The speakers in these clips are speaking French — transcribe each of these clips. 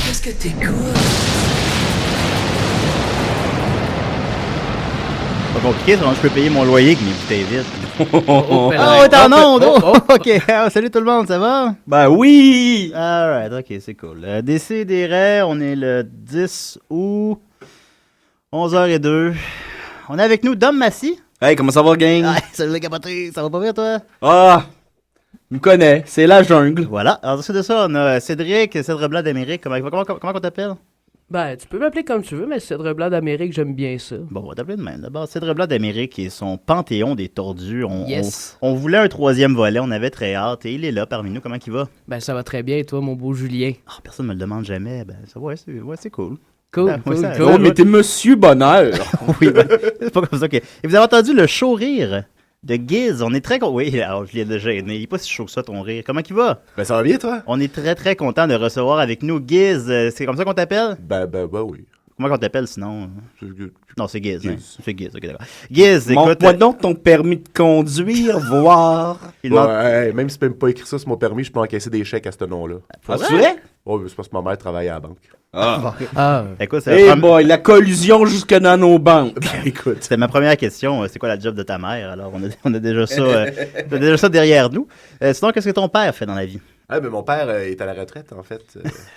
Qu'est-ce que t'écoutes? Pas compliqué, je peux payer mon loyer avec mes bouteilles vides. Oh, t'es en onde! Ok, salut tout le monde, ça va? Ben oui! Alright, ok, c'est cool. Décidérez, on est le 10 août, 11h02. On est avec nous Dom Massy. Hey, comment ça va, gang? Ah, salut les capotés, ça va pas bien toi? Ah! Tu me connais, c'est la jungle. Voilà, alors ensuite de ça, on a Cédric Blanc d'Amérique. Comment on t'appelle? Ben, tu peux m'appeler comme tu veux, mais Cèdre Blanc d'Amérique, j'aime bien ça. Bon, on va t'appeler de même. D'abord, Cédric Blanc d'Amérique et son Panthéon des tordus. Yes. On voulait un troisième volet, on avait très hâte et il est là parmi nous. Comment il va? Ben, ça va très bien, et toi, mon beau Julien? Ah, personne me le demande jamais. Ben, ça va, c'est cool. Cool, Ben, cool, ça- cool. Oh, mais t'es Monsieur Bonheur. Oui, ben, c'est pas comme ça que. Et vous avez entendu le chaud rire de Giz. On est très content. Oui, alors je l'ai déjà gêné. Il est pas si chaud que ça, ton rire. Comment il va? Ben, ça va bien, toi? On est très, très content de recevoir avec nous Giz. C'est comme ça qu'on t'appelle? Ben, oui. Comment qu'on t'appelle sinon? Non, c'est Giz. Hein? Giz. C'est Giz, ok, d'accord. Giz, écoute. Montre-moi donc ton permis de conduire, voir. il demande- Ouais, même si c'est même pas écrit ça sur mon permis, je peux encaisser des chèques à ce nom-là. Pour Ah, vrai? c'est vrai? Oh, c'est parce que ma mère travaille à la banque. Ah. Ah, Écoute, c'est Hey la prom- boy, la collusion jusque dans nos banques. Ben, écoute. c'était ma première question. C'est quoi la job de ta mère? Alors, on a déjà ça, on a déjà ça derrière nous. Sinon, qu'est-ce que ton père fait dans la vie? Ah, ben, mon père est à la retraite, en fait.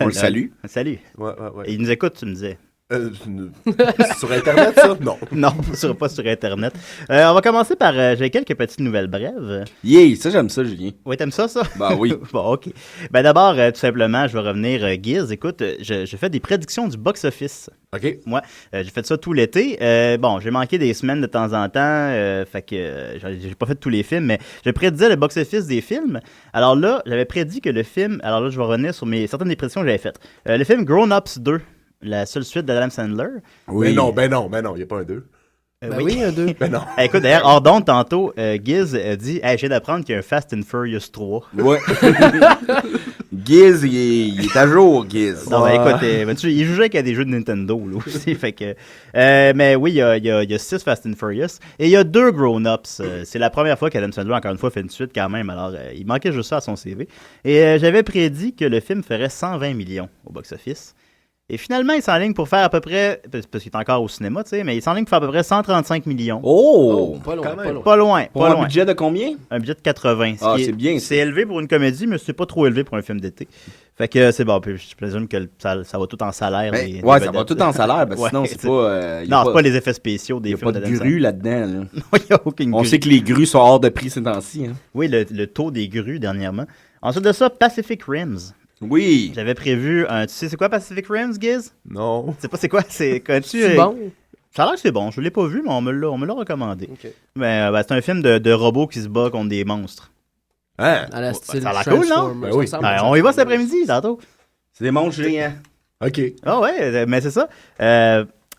On le salue. Salut. Ouais. Et il nous écoute, tu me disais. Sur Internet, ça? Non. Non, pas sur Internet. On va commencer par... j'ai quelques petites nouvelles brèves. Yeah, ça j'aime ça, Julien. Oui, t'aimes ça? Ben oui. Bon, OK. Ben d'abord, tout simplement, je vais revenir, Giz. Écoute, je fais des prédictions du box-office. OK. Moi, j'ai fait ça tout l'été. Bon, j'ai manqué des semaines de temps en temps, fait que j'ai pas fait tous les films, mais je prédisais le box-office des films. Alors là, j'avais prédit que le film... Alors là, je vais revenir sur certaines des prédictions que j'avais faites. Le film Grown Ups 2, la seule suite d'Adam Sandler. Ben non, il n'y a pas un 2. ben oui, un deux. Ben non. Écoute, d'ailleurs, hors d'onde, tantôt, Giz a dit hey, « je viens d'apprendre qu'il y a un Fast and Furious 3 ». Ouais. Giz, il est à jour, Giz. Non, mais écoute, vois-tu, il jugeait qu'il y a des jeux de Nintendo, là, aussi, fait que... mais oui, il y a 6 Fast and Furious, et il y a 2 Grown-Ups. C'est la première fois qu'Adam Sandler, encore une fois, fait une suite quand même, alors il manquait juste ça à son CV. Et j'avais prédit que le film ferait 120 millions au box-office. Et finalement, il s'enligne pour faire à peu près, parce qu'il est encore au cinéma, tu sais, mais il s'enligne pour faire à peu près 135 millions. Oh! Pas loin, quand pas même. loin. Pas loin, Pour pas un loin. budget de combien? Un budget de 80. ce Ah, qui est- c'est bien, ça. C'est élevé pour une comédie, mais c'est pas trop élevé pour un film d'été. Fait que c'est bon, puis je présume que ça va tout en salaire. Ben, les ouais, ça va vedettes. tout en salaire, parce que Ouais, sinon c'est c'est- pas... Non, c'est pas les effets spéciaux des Il n'y a films pas de d'Adam grue là-dedans. Là. Sandler. Il n'y a aucune On grue. sait que les grues sont hors de prix ces temps-ci. Hein. Oui, le taux des grues dernièrement. Ensuite de ça, Pacific Rims. Oui. J'avais prévu un... Tu sais c'est quoi Pacific Rims, Giz? Non. Tu sais pas c'est quoi? Connais-tu, C'est bon? Ça a l'air que c'est bon. Je l'ai pas vu, mais on me l'a recommandé. Ok. Mais c'est un film de robots qui se bat contre des monstres. Hein? À la style ça a l'air cool, non? Transformers, Ben oui. ça Ben, ressemble. on y va cet après-midi, tantôt. C'est des monstres géants. OK. Ah ouais, mais c'est ça.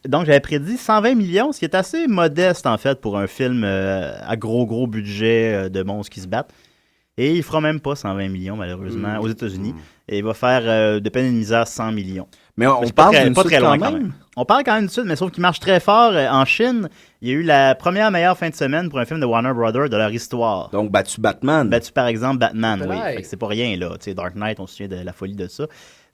Donc, j'avais prédit 120 millions, ce qui est assez modeste, en fait, pour un film à gros budget de monstres qui se battent. Et il fera même pas 120 millions, malheureusement, aux États-Unis. Et il va faire, de peine et de misère, 100 millions. Mais on C'est pas parle très, d'une pas suite très loin quand quand même. même. On parle quand même d'une suite, mais sauf qu'il marche très fort en Chine. Il y a eu la première meilleure fin de semaine pour un film de Warner Brothers de leur histoire. Donc, battu Batman. Battu par exemple Batman, oui. Ouais. Fait que c'est pas rien, là. Tu sais, Dark Knight, on se souvient de la folie de ça.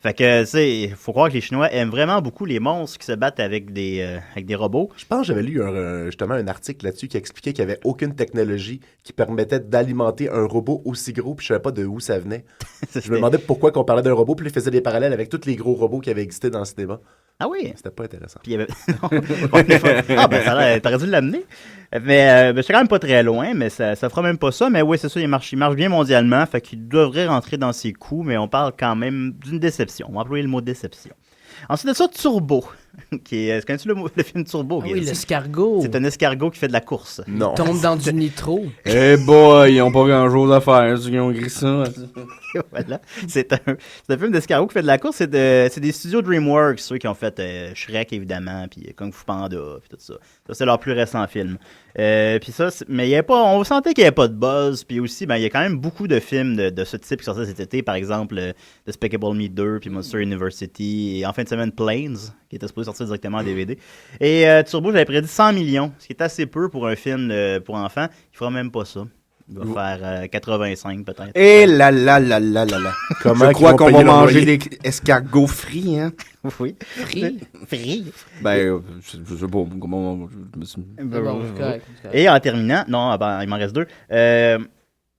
Fait que, tu sais, il faut croire que les Chinois aiment vraiment beaucoup les monstres qui se battent avec des robots. Je pense que j'avais lu justement un article là-dessus qui expliquait qu'il n'y avait aucune technologie qui permettait d'alimenter un robot aussi gros, puis je savais pas de où ça venait. Je me demandais pourquoi qu'on parlait d'un robot, puis il faisait des parallèles avec tous les gros robots qui avaient existé dans le cinéma. Ah oui? C'était pas intéressant. Puis il y avait... ah, ben, t'aurais dû l'amener. Mais j'étais quand même pas très loin, mais ça fera même pas ça. Mais oui, c'est ça, il marche bien mondialement. Fait qu'il devrait rentrer dans ses coups, mais on parle quand même d'une déception. On va employer le mot déception. Ensuite de ça, Turbo. Connais-tu le film Turbo? Ah oui, Guy? l'escargot. C'est un escargot qui fait de la course. Non. Tombe dans du nitro. Eh boy, ils ont pas grand-chose à faire, ceux qui ont écrit ça. Voilà. C'est un film d'escargot qui fait de la course. C'est des studios DreamWorks, ceux qui ont fait Shrek, évidemment, puis Kung Fu Panda, puis tout ça. Ça, c'est leur plus récent film. Puis ça, mais il y avait pas, on sentait qu'il n'y avait pas de buzz. Puis aussi, ben, il y a quand même beaucoup de films de ce type qui sortaient cet été. Par exemple, Despicable Me 2, puis Monster University. Et en fin de semaine, Planes, qui était supposé sortir directement en DVD. Et Turbo, j'avais prédit 100 millions, ce qui est assez peu pour un film pour enfants. Il fera même pas ça. Il va faire 85 peut-être. Eh là là là là là là. Comment Je crois qu'ils vont qu'on va payer leur manger loyer? des escargots frits, hein. Oui. Free. Free. Ben, je sais pas comment... je me suis- C'est bon, c'est correct, c'est correct. Et en terminant, non, ben, il m'en reste deux.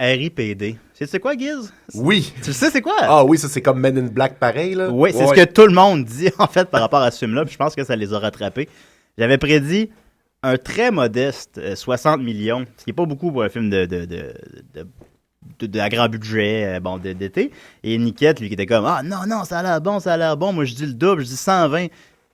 RIPD. C'est quoi, Giz? Oui. Tu le sais, c'est quoi? Ah oui, ça c'est comme Men in Black pareil, là. Oui, c'est Ouais. ce que tout le monde dit, en fait, par rapport à ce film-là. Puis je pense que ça les a rattrapés. J'avais prédit un très modeste 60 millions, ce qui n'est pas beaucoup pour un film à grand budget d'été. Et Niquette, lui, qui était comme « Ah non, ça a l'air bon. Moi, je dis le double, je dis 120. »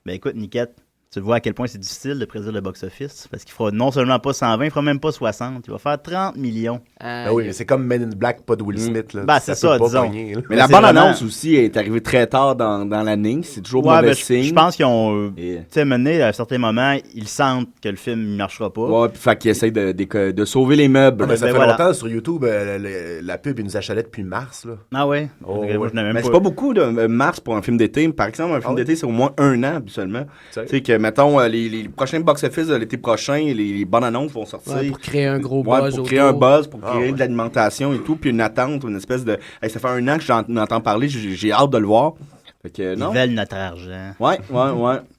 Ben écoute, Niquette, tu vois à quel point c'est difficile de prédire le box-office. Parce qu'il fera non seulement pas 120, il fera même pas 60. Il va faire 30 millions. Ben oui, mais c'est comme Men in Black, pas de Will Smith, là. Ben, c'est ça, peut pas disons. pogner, là. Mais Ben, la c'est bande-annonce vraiment- aussi est arrivée très tard dans l'année. C'est toujours Ouais, mauvais ben, signe. je pense qu'ils ont... Et- Tu sais, mené, à un certain moment, ils sentent que le film ne marchera pas. Ouais, puis fait qu'ils essayent de sauver les meubles. Ah, mais ça Ben fait voilà. longtemps sur YouTube, la pub, il nous achalait depuis mars, là. Ah ouais? Oh, Moi, ouais. je n'avais même Mais c'est pas beaucoup de mars pour un film d'été. Par exemple, un film Ah oui? d'été, c'est au moins un an, habituellement. Tu sais. Tu sais que, mettons, les prochains box-office de l'été prochain, les bonnes annonces vont sortir. Ouais, pour créer un gros Ouais, buzz pour créer un autour. buzz, pour Ah, créer ouais. de l'alimentation et tout, puis une attente, une espèce de... Hey, ça fait un an que j'en entends parler, j'ai hâte de le voir. Fait que, Ils non? veulent notre argent. Ouais.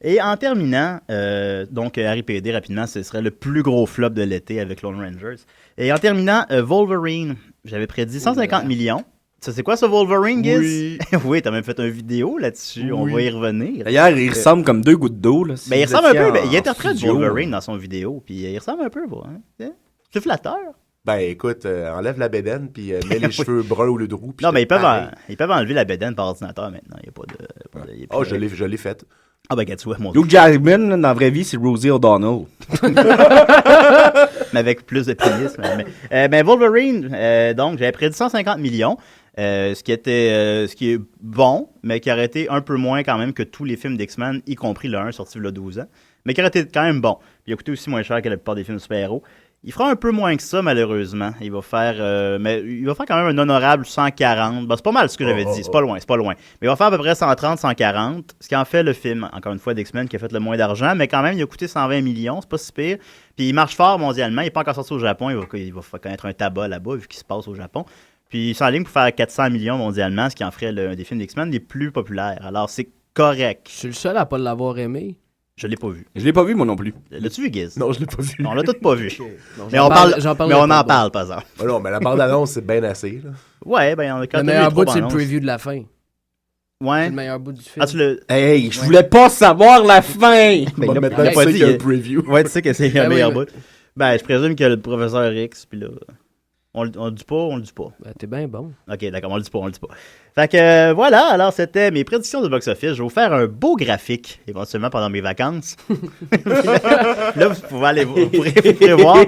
Et en terminant, donc RIPD, rapidement, ce serait le plus gros flop de l'été avec Lone Rangers. Et en terminant, Wolverine, j'avais prédit 150 millions. Ça, c'est quoi ce Wolverine, Giz? Oui. Oui, t'as même fait une vidéo là-dessus. On Oui. va y revenir. D'ailleurs, il ressemble comme deux gouttes d'eau, là. si Ben, il vous ressemble un étiez peu. en- Il interprète studio. Wolverine dans son vidéo. Puis il ressemble un peu, hein? C'est flatteur. Ben écoute, enlève la bédaine, puis mets les cheveux bruns au lieu de roux. puis Non, mais pareil. ils peuvent enlever la bédaine par ordinateur maintenant. Il n'y a pas de. il y a plus Oh, de- je l'ai faite. Ah, ben, regarde, tu vois, mon Hugh Jackman, là, dans la vraie vie, c'est Rosie O'Donnell. mais avec plus de pénis. Mais Wolverine, donc, j'avais prédit 150 millions. Ce qui est bon, mais qui aurait été un peu moins quand même que tous les films d'X-Men, y compris le 1 sorti il y a 12 ans, mais qui aurait été quand même bon. Puis il a coûté aussi moins cher que la plupart des films de super-héros. Il fera un peu moins que ça, malheureusement. Il va faire quand même un honorable 140. Ben, c'est pas mal ce que j'avais dit, c'est pas loin. Mais il va faire à peu près 130, 140, ce qui en fait le film, encore une fois, d'X-Men, qui a fait le moins d'argent, mais quand même, il a coûté 120 millions, c'est pas si pire. Puis il marche fort mondialement, il n'est pas encore sorti au Japon, il va connaître un tabac là-bas, vu qu'il se passe au Japon. Puis il s'enligne pour faire 400 millions mondialement, ce qui en ferait un des films d'X-Men les plus populaires. Alors c'est correct. Je suis le seul à pas l'avoir aimé. Je l'ai pas vu. Je l'ai pas vu, moi non plus. L'as-tu vu, Giz? Non, je l'ai pas vu. On l'a tous pas vu. Non, Mais j'en on parle, j'en mais parlerai on pas, en bon. parle, par exemple. Ben non, mais la bande-annonce, c'est bien assez, là. Ouais, ben on a quand Le même meilleur bout, c'est le preview de la fin. C'est Ouais. le meilleur bout du film. Ah, tu le. Hey, je voulais pas savoir la fin! Ben, Bon, il maintenant, l'a tu pas sais dit. qu'il y a un preview. Ouais, tu sais que c'est le Ben oui, meilleur mais- bout. Ben, je présume que le professeur X, puis là. On le dit pas, on le dit pas. Ben, t'es bien bon. Ok, d'accord, on le dit pas. Fait que voilà, alors c'était mes prédictions de box-office. Je vais vous faire un beau graphique, éventuellement pendant mes vacances. Là, vous pourrez vous pourrez voir.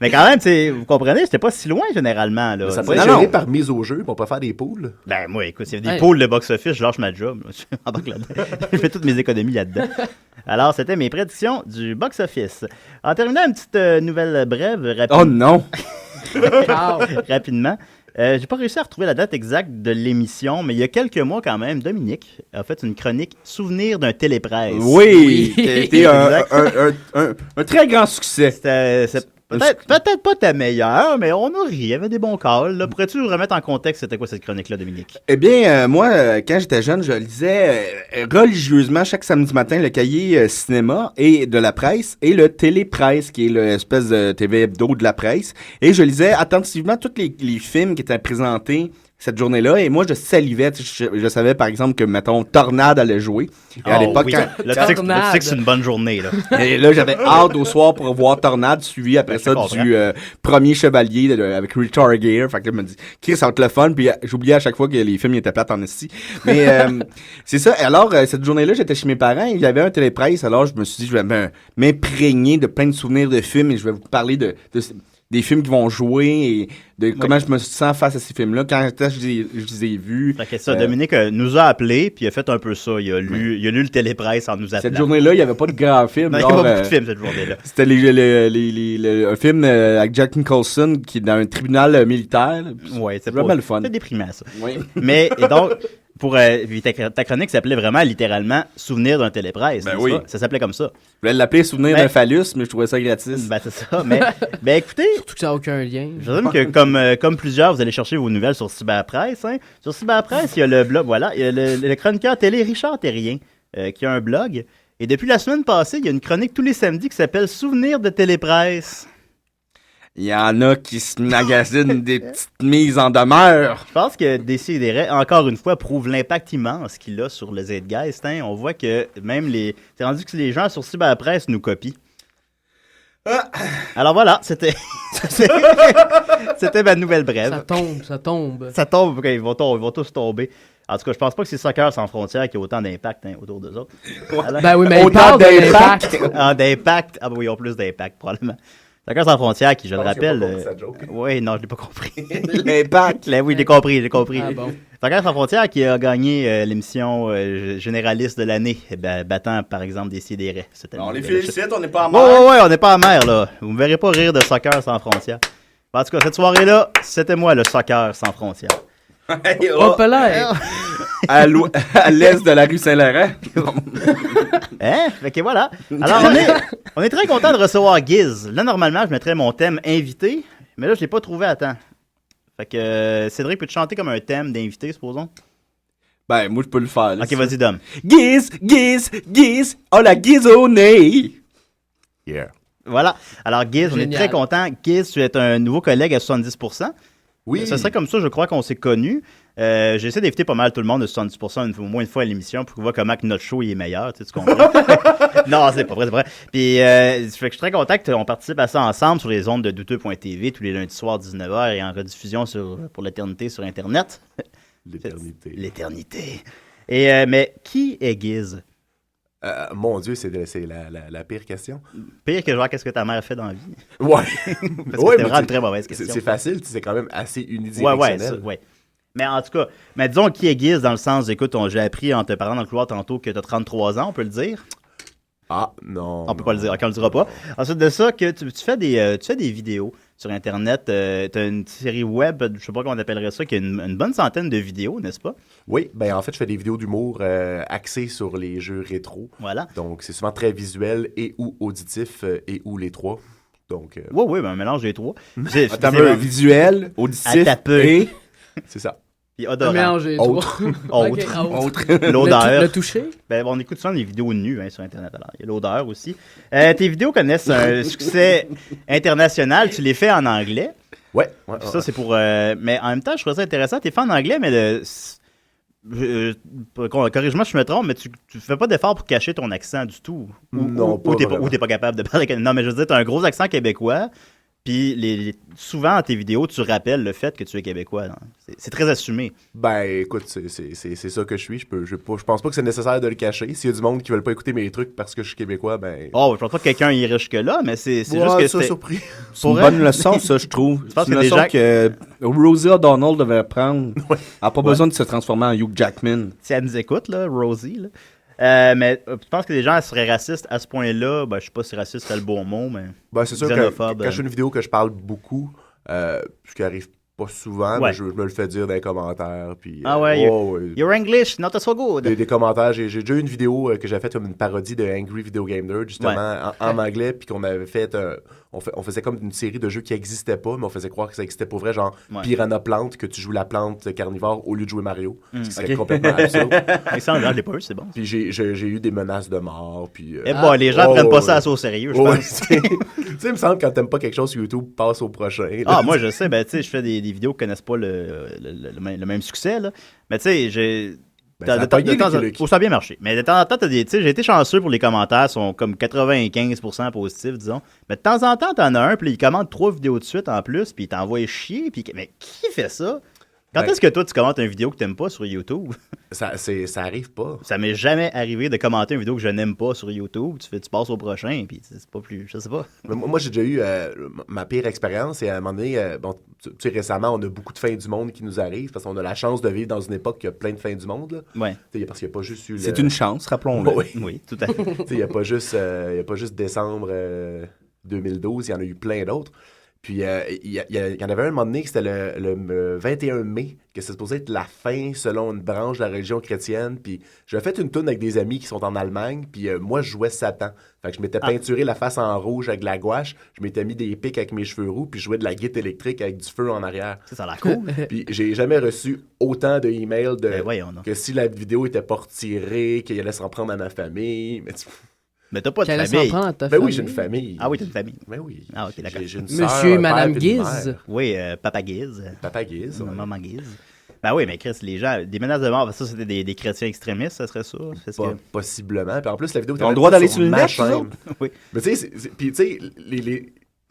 Mais quand même, vous comprenez, c'était pas si loin généralement. Là. Ça Tu peut sais, être non. géré par mise au jeu, puis on peut faire des poules. Ben moi, écoute, s'il y a des Hey. pôles de box-office, je lâche ma job. Là. Je embarque là-dedans. Je fais toutes mes économies là-dedans. Alors, c'était mes prédictions du box-office. En terminant, une petite nouvelle brève, Oh non! rapidement. J'ai pas réussi à retrouver la date exacte de l'émission, mais il y a quelques mois quand même, Dominique a fait une chronique Souvenir d'un télépresse. Oui, c'était un très grand succès. C'est peut-être pas ta meilleure, mais on a ri. Il y avait des bons calls. Là, pourrais-tu nous remettre en contexte c'était quoi cette chronique-là, Dominique? Eh bien, moi, quand j'étais jeune, je lisais religieusement chaque samedi matin le cahier cinéma et de la presse et le télépresse, qui est l'espèce de TV hebdo de la presse. Et je lisais attentivement tous les films qui étaient présentés cette journée-là, et moi, je salivais. Je savais, par exemple, que, mettons, Tornade allait jouer. Et à l'époque, oui. quand... Là, tu sais que c'est une bonne journée, là. Et là, j'avais hâte au soir pour voir Tornade, suivi après ça du Premier Chevalier avec Richard Gere. Fait que là, je me dis, Chris, ça va être le fun. Puis j'oubliais à chaque fois que les films étaient plates en esti. Mais c'est ça. Alors, cette journée-là, j'étais chez mes parents et il y avait un télépresse. Alors, je me suis dit, je vais m'imprégner de plein de souvenirs de films et je vais vous parler des films qui vont jouer et de comment je me sens face à ces films-là. Quand je les ai vus. Fait que ça, Dominique nous a appelés, puis il a fait un peu ça. Il a lu le télépresse en nous appelant. Cette journée-là, il n'y avait pas de grands films. Non, il n'y avait pas beaucoup de films cette journée-là. C'était un film avec Jack Nicholson qui est dans un tribunal militaire. Ouais, c'est vraiment le fun. C'est déprimant, ça. Oui. Mais, et donc, ta chronique s'appelait vraiment littéralement Souvenir d'un télépresse. Ben oui. Ça s'appelait comme ça. Je voulais l'appeler Souvenir d'un phallus, mais je trouvais ça gratis. Ben, c'est ça. Mais écoutez. Surtout que ça n'a aucun lien. Je présume que, comme plusieurs, vous allez chercher vos nouvelles sur Cyberpresse. Hein. Sur Cyberpresse, il y a le blog, voilà, il y a le chroniqueur télé Richard Terrien qui a un blog. Et depuis la semaine passée, il y a une chronique tous les samedis qui s'appelle Souvenir de télépresse. Il y en a qui se magasinent des petites mises en demeure. Je pense que Décideret, encore une fois, prouve l'impact immense qu'il a sur le Zeitgeist. Hein. On voit que même c'est rendu que les gens sur Cyberpresse nous copient. Alors voilà, c'était ma nouvelle brève. Ça tombe. Ça tombe, okay, ils vont tous tomber. En tout cas, je pense pas que c'est Soccer sans frontières qui a autant d'impact autour d'eux autres. Alors, Ben oui, mais ils autant parlent d'impact. d'impact. Ah ben oui, ils ont plus d'impact, probablement. Soccer sans frontières, qui, je le rappelle... oui, non, je l'ai pas compris. L'impact. Oui, j'ai compris. Ah bon. Soccer sans frontières qui a gagné l'émission généraliste de l'année, battant, par exemple, Décideret. On les félicite, on n'est pas en mer. Ouais, on n'est pas en mer, là. Vous me verrez pas rire de Soccer sans frontières. En tout cas, cette soirée-là, c'était moi, le Soccer sans frontières. Hop là! À l'est de la rue Saint-Laurent. Hein? Fait que voilà. Alors, on est très content de recevoir Giz. Là, normalement, je mettrais mon thème invité, mais là, je l'ai pas trouvé à temps. Fait que Cédric, peux-tu chanter comme un thème d'invité, supposons? Ben, moi, je peux le faire. Là, Ok, vas-y, Dom. Giz, oh la guisonnée. Yeah. Voilà. Alors, Giz, on est très content. Giz, tu es un nouveau collègue à 70%. Oui. Ça serait comme ça, je crois qu'on s'est connus. J'essaie d'éviter pas mal tout le monde de 70% au moins une fois à l'émission pour qu'on voit comment que notre show il est meilleur, tu comprends? Non, c'est pas vrai, c'est vrai. Puis, fait que je suis très content qu'on participe à ça ensemble sur les ondes de douteux.tv tous les lundis soirs 19h et en rediffusion pour l'éternité sur Internet. L'éternité. Et, mais qui est Giz? Mon Dieu, c'est la pire question. Pire que genre, qu'est-ce que ta mère fait dans la vie? Ouais. Parce que c'est vraiment une très mauvaise question. C'est facile, c'est quand même assez unidirectionnel. Ouais. Mais en tout cas, disons qui est Giz dans le sens, écoute, j'ai appris en te parlant dans le couloir tantôt que tu as 33 ans, on peut le dire? Ah, non. On peut pas le dire, on le dira pas. Ensuite de ça, que tu fais des vidéos sur Internet. Tu as une série web, je sais pas comment on appellerait ça, qui a une bonne centaine de vidéos, n'est-ce pas? Oui, ben en fait, je fais des vidéos d'humour axées sur les jeux rétro. Voilà. Donc, c'est souvent très visuel et ou auditif et ou les trois. Donc, oui, ben un mélange des trois. Attends, visuel, auditif et... C'est ça. Puis odorant. Autre. L'odeur. Le toucher? Ben, on écoute souvent des vidéos nues sur Internet. Alors, il y a l'odeur aussi. Tes vidéos connaissent un succès international. Tu les fais en anglais. Ouais. Ça, c'est pour... mais en même temps, je trouve ça intéressant. Tu es fait en anglais, mais... corrige-moi si je me trompe, mais tu fais pas d'effort pour cacher ton accent du tout. Ou t'es pas capable de parler... Non, mais je veux dire, t'as un gros accent québécois. Puis souvent, dans tes vidéos, tu rappelles le fait que tu es québécois. C'est très assumé. Ben, écoute, c'est ça que je suis. Je pense pas que c'est nécessaire de le cacher. S'il y a du monde qui veulent pas écouter mes trucs parce que je suis québécois, ben... Oh, je pense pas que quelqu'un irait jusque-là, mais c'est juste que ça, surpris. C'est une bonne leçon, ça, je trouve. pense C'est une que leçon que Rosie O'Donnell devait apprendre. Elle n'a pas besoin de se transformer en Hugh Jackman. Si elle nous écoute, là, Rosie, là. Mais tu penses que les gens seraient racistes à ce point-là? Ben, je sais pas si raciste c'est le bon mot, mais Ben, c'est sûr que quand je fais une vidéo que je parle beaucoup, ce qui arrive Pas souvent, Ouais. mais je me le fais dire dans les commentaires. Puis, Ah ouais, ouais. Your English, not so good. Des commentaires. J'ai déjà eu une vidéo que j'ai faite comme une parodie de Angry Video Game Nerd, justement, en anglais, puis qu'on avait fait, on faisait comme une série de jeux qui n'existaient pas, mais on faisait croire que ça existait pour vrai, genre Piranha Plante, que tu joues la plante carnivore au lieu de jouer Mario. Ce qui serait complètement absurde. Ça, je l'ai pas eu, c'est bon. Puis j'ai eu des menaces de mort. Puis, les gens prennent pas ça au sérieux, je pense. Tu sais, il me semble que quand t'aimes pas quelque chose sur YouTube, passe au prochain. Ah, moi, je sais, tu sais, je fais des vidéos qui connaissent pas le même succès, là. Mais tu sais, j'ai. Ça a pogné, ça a bien marché. Mais de temps en temps, j'ai été chanceux pour les commentaires, sont comme 95% positifs, disons. Mais de temps en temps, t'en as un, puis il commande 3 vidéos de suite en plus, puis il t'envoie chier. Puis, mais qui fait ça? Quand est-ce que toi, tu commentes une vidéo que t'aimes pas sur YouTube? Ça arrive pas. Ça m'est jamais arrivé de commenter une vidéo que je n'aime pas sur YouTube. Tu passes au prochain, puis c'est pas plus... Je sais pas. Mais moi, j'ai déjà eu ma pire expérience. Et à un moment donné, tu sais, récemment, on a beaucoup de fins du monde qui nous arrivent parce qu'on a la chance de vivre dans une époque qui a plein de fins du monde. Là. Ouais. Parce qu'il n'y a pas juste eu... C'est une chance, rappelons-le. Oui, tout à fait. Il n'y a pas juste décembre 2012, il y en a eu plein d'autres. Puis, il y en avait un moment donné que c'était le 21 mai, que c'est supposé être la fin selon une branche de la religion chrétienne. Puis, j'avais fait une toune avec des amis qui sont en Allemagne. Puis, moi, je jouais Satan. Fait que je m'étais peinturé la face en rouge avec de la gouache. Je m'étais mis des pics avec mes cheveux roux. Puis, je jouais de la guitare électrique avec du feu en arrière. Ça a l'air cool. Puis, j'ai jamais reçu autant de emails que si la vidéo était pas retirée, qu'il allait s'en prendre à ma famille. Mais t'as pas de Qu'elle famille. s'en prend à ta Ben famille. oui, j'ai une famille. Ah oui, t'as une famille. Ben oui. Ah, ok, d'accord. J'ai une Monsieur sœur, et un Madame père, puis une Guise. mère. Oui, Papa Guise. Papa Guise. Ouais. Maman Guise. Ben oui, mais Chris, les gens, des menaces de mort, ça, c'était des chrétiens extrémistes, ça serait ça? Possiblement. Puis en plus, la vidéo... Ils ont le droit d'aller sur le ma net, chaîne. Oui. Mais tu sais, puis tu sais,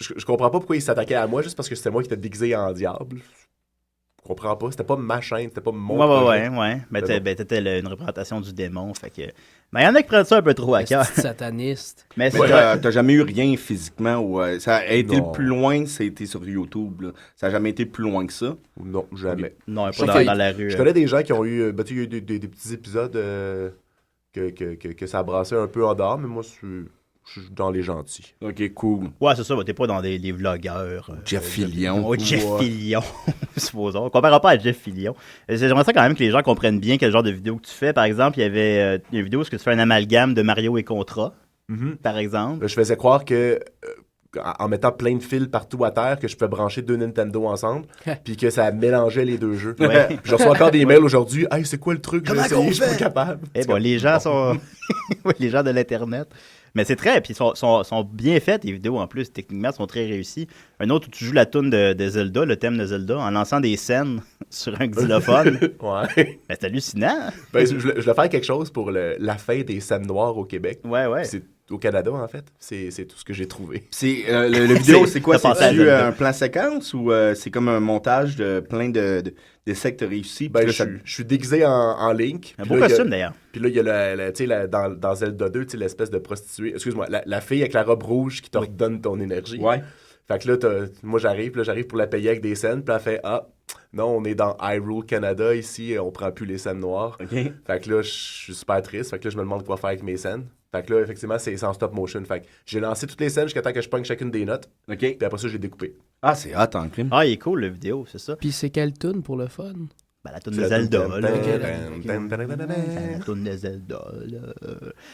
je comprends pas pourquoi ils s'attaquaient à moi juste parce que c'était moi qui étais déguisé en diable. Je comprends pas. C'était pas ma chaîne, c'était pas mon projet. Ouais. Mais t'étais une représentation du démon, fait que... Mais il y en a qui prennent ça un peu trop à cœur. Sataniste. Mais Mais t'as jamais eu rien physiquement où ça a été Non. le plus loin, ça a été sur YouTube. Là. Ça a jamais été plus loin que ça. Non, jamais. Non, Je pas sais dans la rue. Je connais des gens qui ont eu... Ben, tu sais, il y a eu des petits épisodes que ça brassait un peu en dehors, mais moi, je suis dans les gentils. Ok, cool. Ouais, c'est ça, t'es pas dans les vlogueurs. Jeff Fillion. Ouais, Jeff Fillion, supposons. On comparera pas à Jeff Fillion. J'aimerais ça quand même que les gens comprennent bien quel genre de vidéo que tu fais. Par exemple, il y avait une vidéo où tu fais un amalgame de Mario et Contra, par exemple. Je faisais croire que... en mettant plein de fils partout à terre, que je pouvais brancher 2 Nintendo ensemble, puis que ça mélangeait les 2 jeux. Ouais. Puis je reçois encore des mails aujourd'hui. Hey, c'est quoi le truc? J'ai essayé, je suis pas capable. Eh bon, les gens sont... Oui, les gens de l'Internet. Mais c'est très... Puis sont bien faites, les vidéos, en plus. Techniquement, sont très réussies. Un autre où tu joues la toune de Zelda, le thème de Zelda, en lançant des scènes sur un xylophone. Ouais. Ben, c'est hallucinant. Ben, je voulais faire quelque chose pour la fête des scènes noires au Québec. Ouais. C'est au Canada, en fait. C'est tout ce que j'ai trouvé. C'est le vidéo, c'est quoi? T'as pensé à C'est Zelda. un plan séquence ou c'est comme un montage de plein de sectes réussis? Ben, puis là, je suis déguisé en Link. Un Puis beau là, il y a- costume, d'ailleurs. Puis là, il y a tu sais, dans Zelda 2, tu sais, l'espèce de prostituée. Excuse-moi, la fille avec la robe rouge qui te redonne ton énergie. Ouais. Fait que là, moi, j'arrive pour la payer avec des scènes. Puis elle fait, non, on est dans Hyrule Canada ici, on prend plus les scènes noires. OK. Fait que là, je suis super triste. Fait que là, je me demande quoi faire avec mes scènes. Fait que là, effectivement, c'est en stop motion. Fait que j'ai lancé toutes les scènes jusqu'à temps que je pogne chacune des notes. OK. Puis après ça, je l'ai découpé. Ah, c'est hot en crime. Ah, il est cool, le vidéo, c'est ça. Puis c'est quelle tune pour le fun? Ben, la toune de Zelda, là. La Zelda. toune de Zelda, là.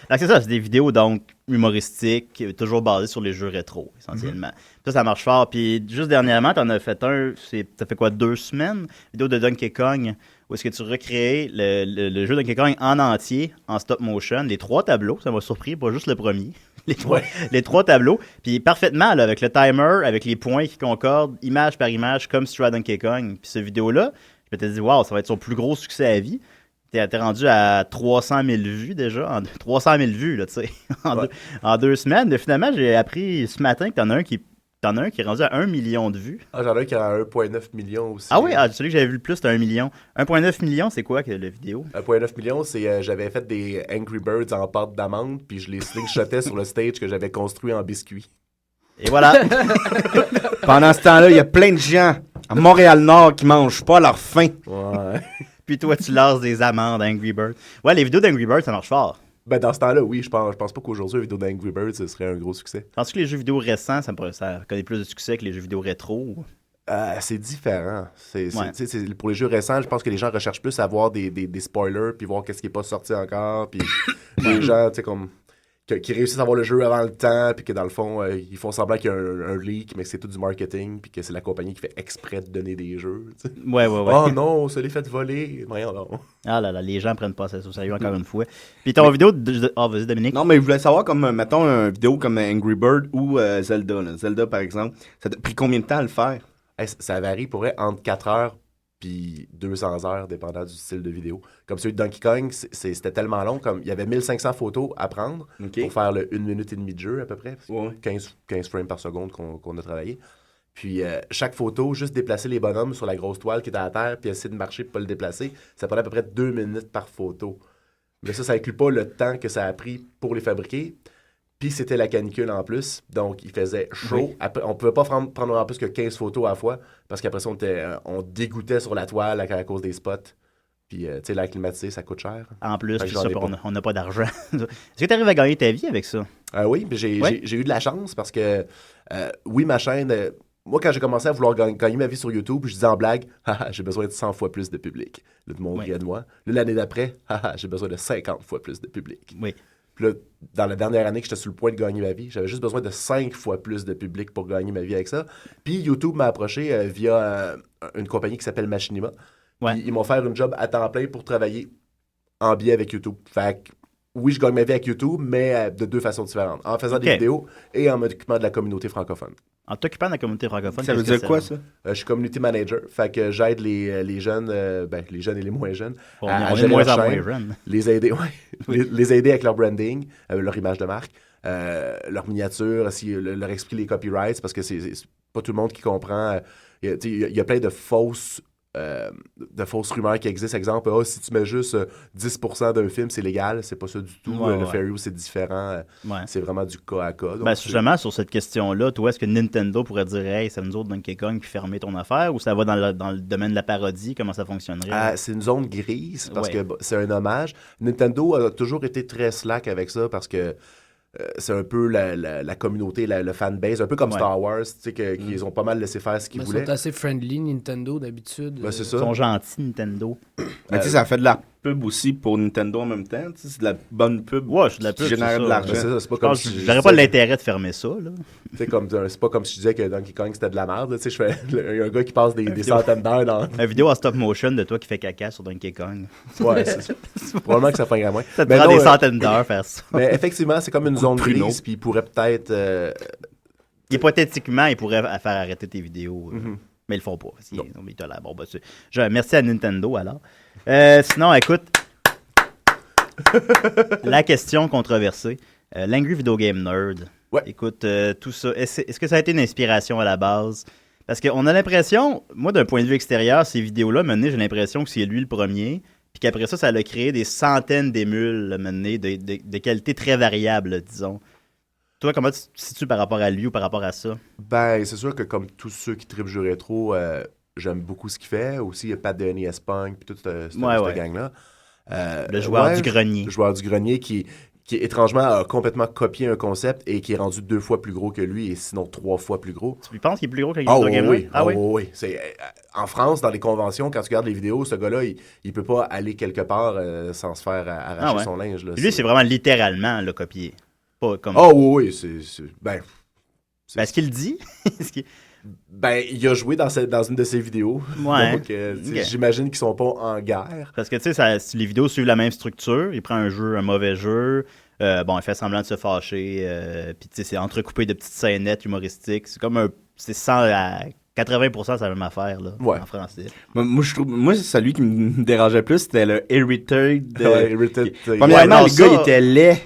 Donc, c'est ça, c'est des vidéos, donc, humoristiques, toujours basées sur les jeux rétro, essentiellement. Ça marche fort. Puis, juste dernièrement, t'en as fait un, ça fait quoi, 2 semaines? Vidéo de Donkey Kong, où est-ce que tu recréais le jeu Donkey Kong en entier, en stop motion, les 3 tableaux, ça m'a surpris, pas juste le premier. Les 3 tableaux, puis parfaitement, là, avec le timer, avec les points qui concordent, image par image, comme si tu jouais à Donkey Kong. Puis, cette vidéo-là, je m'étais dit, wow, ça va être son plus gros succès à vie. T'es rendu à 300 000 vues déjà. 300 000 vues, là, tu sais, en 2 semaines. Mais finalement, j'ai appris ce matin que t'en as un qui est rendu à 1 million de vues. Ah, j'en ai un qui a 1,9 million aussi. Ah oui, celui que j'avais vu le plus, c'était 1 million. 1,9 million, c'est quoi que la vidéo? 1,9 million, c'est j'avais fait des Angry Birds en pâte d'amande, puis je les slingshotais sur le stage que j'avais construit en biscuit. Et voilà. Pendant ce temps-là, il y a plein de gens à Montréal-Nord qui mangent pas leur faim. Ouais. Puis toi, tu lances des amandes Angry Birds. Ouais, les vidéos d'Angry Birds, ça marche fort. Ben, dans ce temps-là, oui, je pense pas qu'aujourd'hui, une vidéo d'Angry Birds, ce serait un gros succès. Penses-tu que les jeux vidéo récents, ça connaît plus de succès que les jeux vidéo rétro? C'est différent. Pour les jeux récents, je pense que les gens recherchent plus à voir des spoilers, puis voir qu'est-ce qui n'est pas sorti encore, puis les gens, tu sais, comme... qui réussissent à avoir le jeu avant le temps, puis que dans le fond, ils font semblant qu'il y a un leak, mais que c'est tout du marketing, puis que c'est la compagnie qui fait exprès de donner des jeux. T'sais. Ouais. Oh non, ça les fait voler. Voyons non. Ah là là, les gens prennent pas ça au sérieux encore une fois. Puis ton vidéo vas-y Dominique. Non, mais je voulais savoir, comme, mettons, une vidéo comme Angry Bird ou Zelda. Là. Zelda, par exemple, ça t'a pris combien de temps à le faire? Ça varie pour vrai entre 4 heures puis 200 heures, dépendant du style de vidéo. Comme celui de Donkey Kong, c'était tellement long, comme il y avait 1500 photos à prendre pour faire le 1 minute et demie de jeu à peu près, 15 frames par seconde qu'on a travaillé. Puis chaque photo, juste déplacer les bonhommes sur la grosse toile qui était à terre, puis essayer de marcher pour pas le déplacer, ça prenait à peu près 2 minutes par photo. Mais ça inclut pas le temps que ça a pris pour les fabriquer. Puis c'était la canicule en plus, donc il faisait chaud. Oui. Après, on pouvait pas prendre en plus que 15 photos à la fois, parce qu'après ça, on dégoûtait sur la toile à cause des spots. Puis, tu sais, l'air climatisé, ça coûte cher. En plus, puis ça, on n'a pas d'argent. Est-ce que tu arrives à gagner ta vie avec ça? Oui, j'ai eu de la chance parce que, oui, ma chaîne... moi, quand j'ai commencé à vouloir gagner ma vie sur YouTube, je disais en blague, j'ai besoin de 100 fois plus de public. Là, tout le monde riait de moi. Là, l'année d'après, j'ai besoin de 50 fois plus de public. Oui. Puis là, dans la dernière année que j'étais sur le point de gagner ma vie, j'avais juste besoin de 5 fois plus de public pour gagner ma vie avec ça. Puis YouTube m'a approché via une compagnie qui s'appelle Machinima. Ouais. Puis ils m'ont fait un job à temps plein pour travailler en biais avec YouTube. Fait que, oui, je gagne ma vie avec YouTube, mais de 2 façons différentes. En faisant des vidéos et en m'occupant de la communauté francophone. En t'occupant de la communauté francophone, ça veut dire quoi, ça? Je suis community manager. Fait que j'aide les jeunes, les jeunes et les moins jeunes, à gérer leur chaîne, les aider, les aider avec leur branding, leur image de marque, leur miniature, leur expliquer les copyrights, parce que c'est pas tout le monde qui comprend. Il y a plein de fausses rumeurs qui existent. Exemple, si tu mets juste 10% d'un film, c'est légal. C'est pas ça du tout. Le fair use, c'est différent. C'est vraiment du cas à cas. Donc justement, sur cette question-là, toi, est-ce que Nintendo pourrait dire « Hey, c'est nous autres Donkey Kong puis fermer ton affaire » ou ça va dans le domaine de la parodie? Comment ça fonctionnerait? C'est une zone grise parce que c'est un hommage. Nintendo a toujours été très slack avec ça parce que c'est un peu la communauté, le fanbase, un peu comme Star Wars, tu sais, qu'ils ont pas mal laissé faire ce qu'ils voulaient. Ils sont assez friendly, Nintendo, d'habitude. C'est ça. Ils sont gentils, Nintendo. Mais tu sais, ça fait de la pub aussi pour Nintendo en même temps. C'est de la bonne pub. Ouais, c'est de la pub. Qui génère de l'argent. C'est pas comme j'aurais pas l'intérêt de fermer ça, là. C'est pas comme si je disais que Donkey Kong c'était de la merde. Tu sais, il y a un gars qui passe des centaines d'heures dans. Une vidéo en stop motion de toi qui fait caca sur Donkey Kong. Ouais, c'est ça. Probablement que ça ferait moins. Ça te prend des centaines d'heures faire ça. Mais effectivement, c'est comme une zone grise, puis il pourrait peut-être. Hypothétiquement, il pourrait faire arrêter tes vidéos. Mais ils le font pas. Ils tolèrent. Bon, merci à Nintendo alors. Sinon, écoute. La question controversée. L'Angry Video Game Nerd. Ouais. Écoute, tout ça. Est-ce que ça a été une inspiration à la base? Parce qu'on a l'impression, moi d'un point de vue extérieur, ces vidéos-là, maintenant, j'ai l'impression que c'est lui le premier. Puis qu'après ça a créé des centaines d'émules, maintenant, de qualité très variable, disons. Toi, comment tu te situes par rapport à lui ou par rapport à ça? Ben, c'est sûr que comme tous ceux qui trippent jeux rétro, j'aime beaucoup ce qu'il fait. Aussi, il y a Pat de NES Punk, puis toute cette gang-là. Le joueur du grenier. Le joueur du grenier qui étrangement a complètement copié un concept et qui est rendu 2 fois plus gros que lui et sinon 3 fois plus gros. Tu penses qu'il est plus gros que Video Game Nerd? Oui. En France, dans les conventions, quand tu regardes les vidéos, ce gars-là, il peut pas aller quelque part sans se faire arracher son linge. Là. Lui, c'est vraiment littéralement le copier. Pas comme... Est-ce qu'il le dit? Il a joué dans une de ses vidéos. Ouais. Donc, j'imagine qu'ils sont pas en guerre. Parce que, tu sais, les vidéos suivent la même structure. Il prend un mauvais jeu. Il fait semblant de se fâcher. Puis, tu sais, c'est entrecoupé de petites scénettes humoristiques. C'est comme c'est 80%, c'est la même affaire, là, en français. Moi, celui qui me dérangeait plus, c'était le Irritated. Premièrement, le gars, il était laid.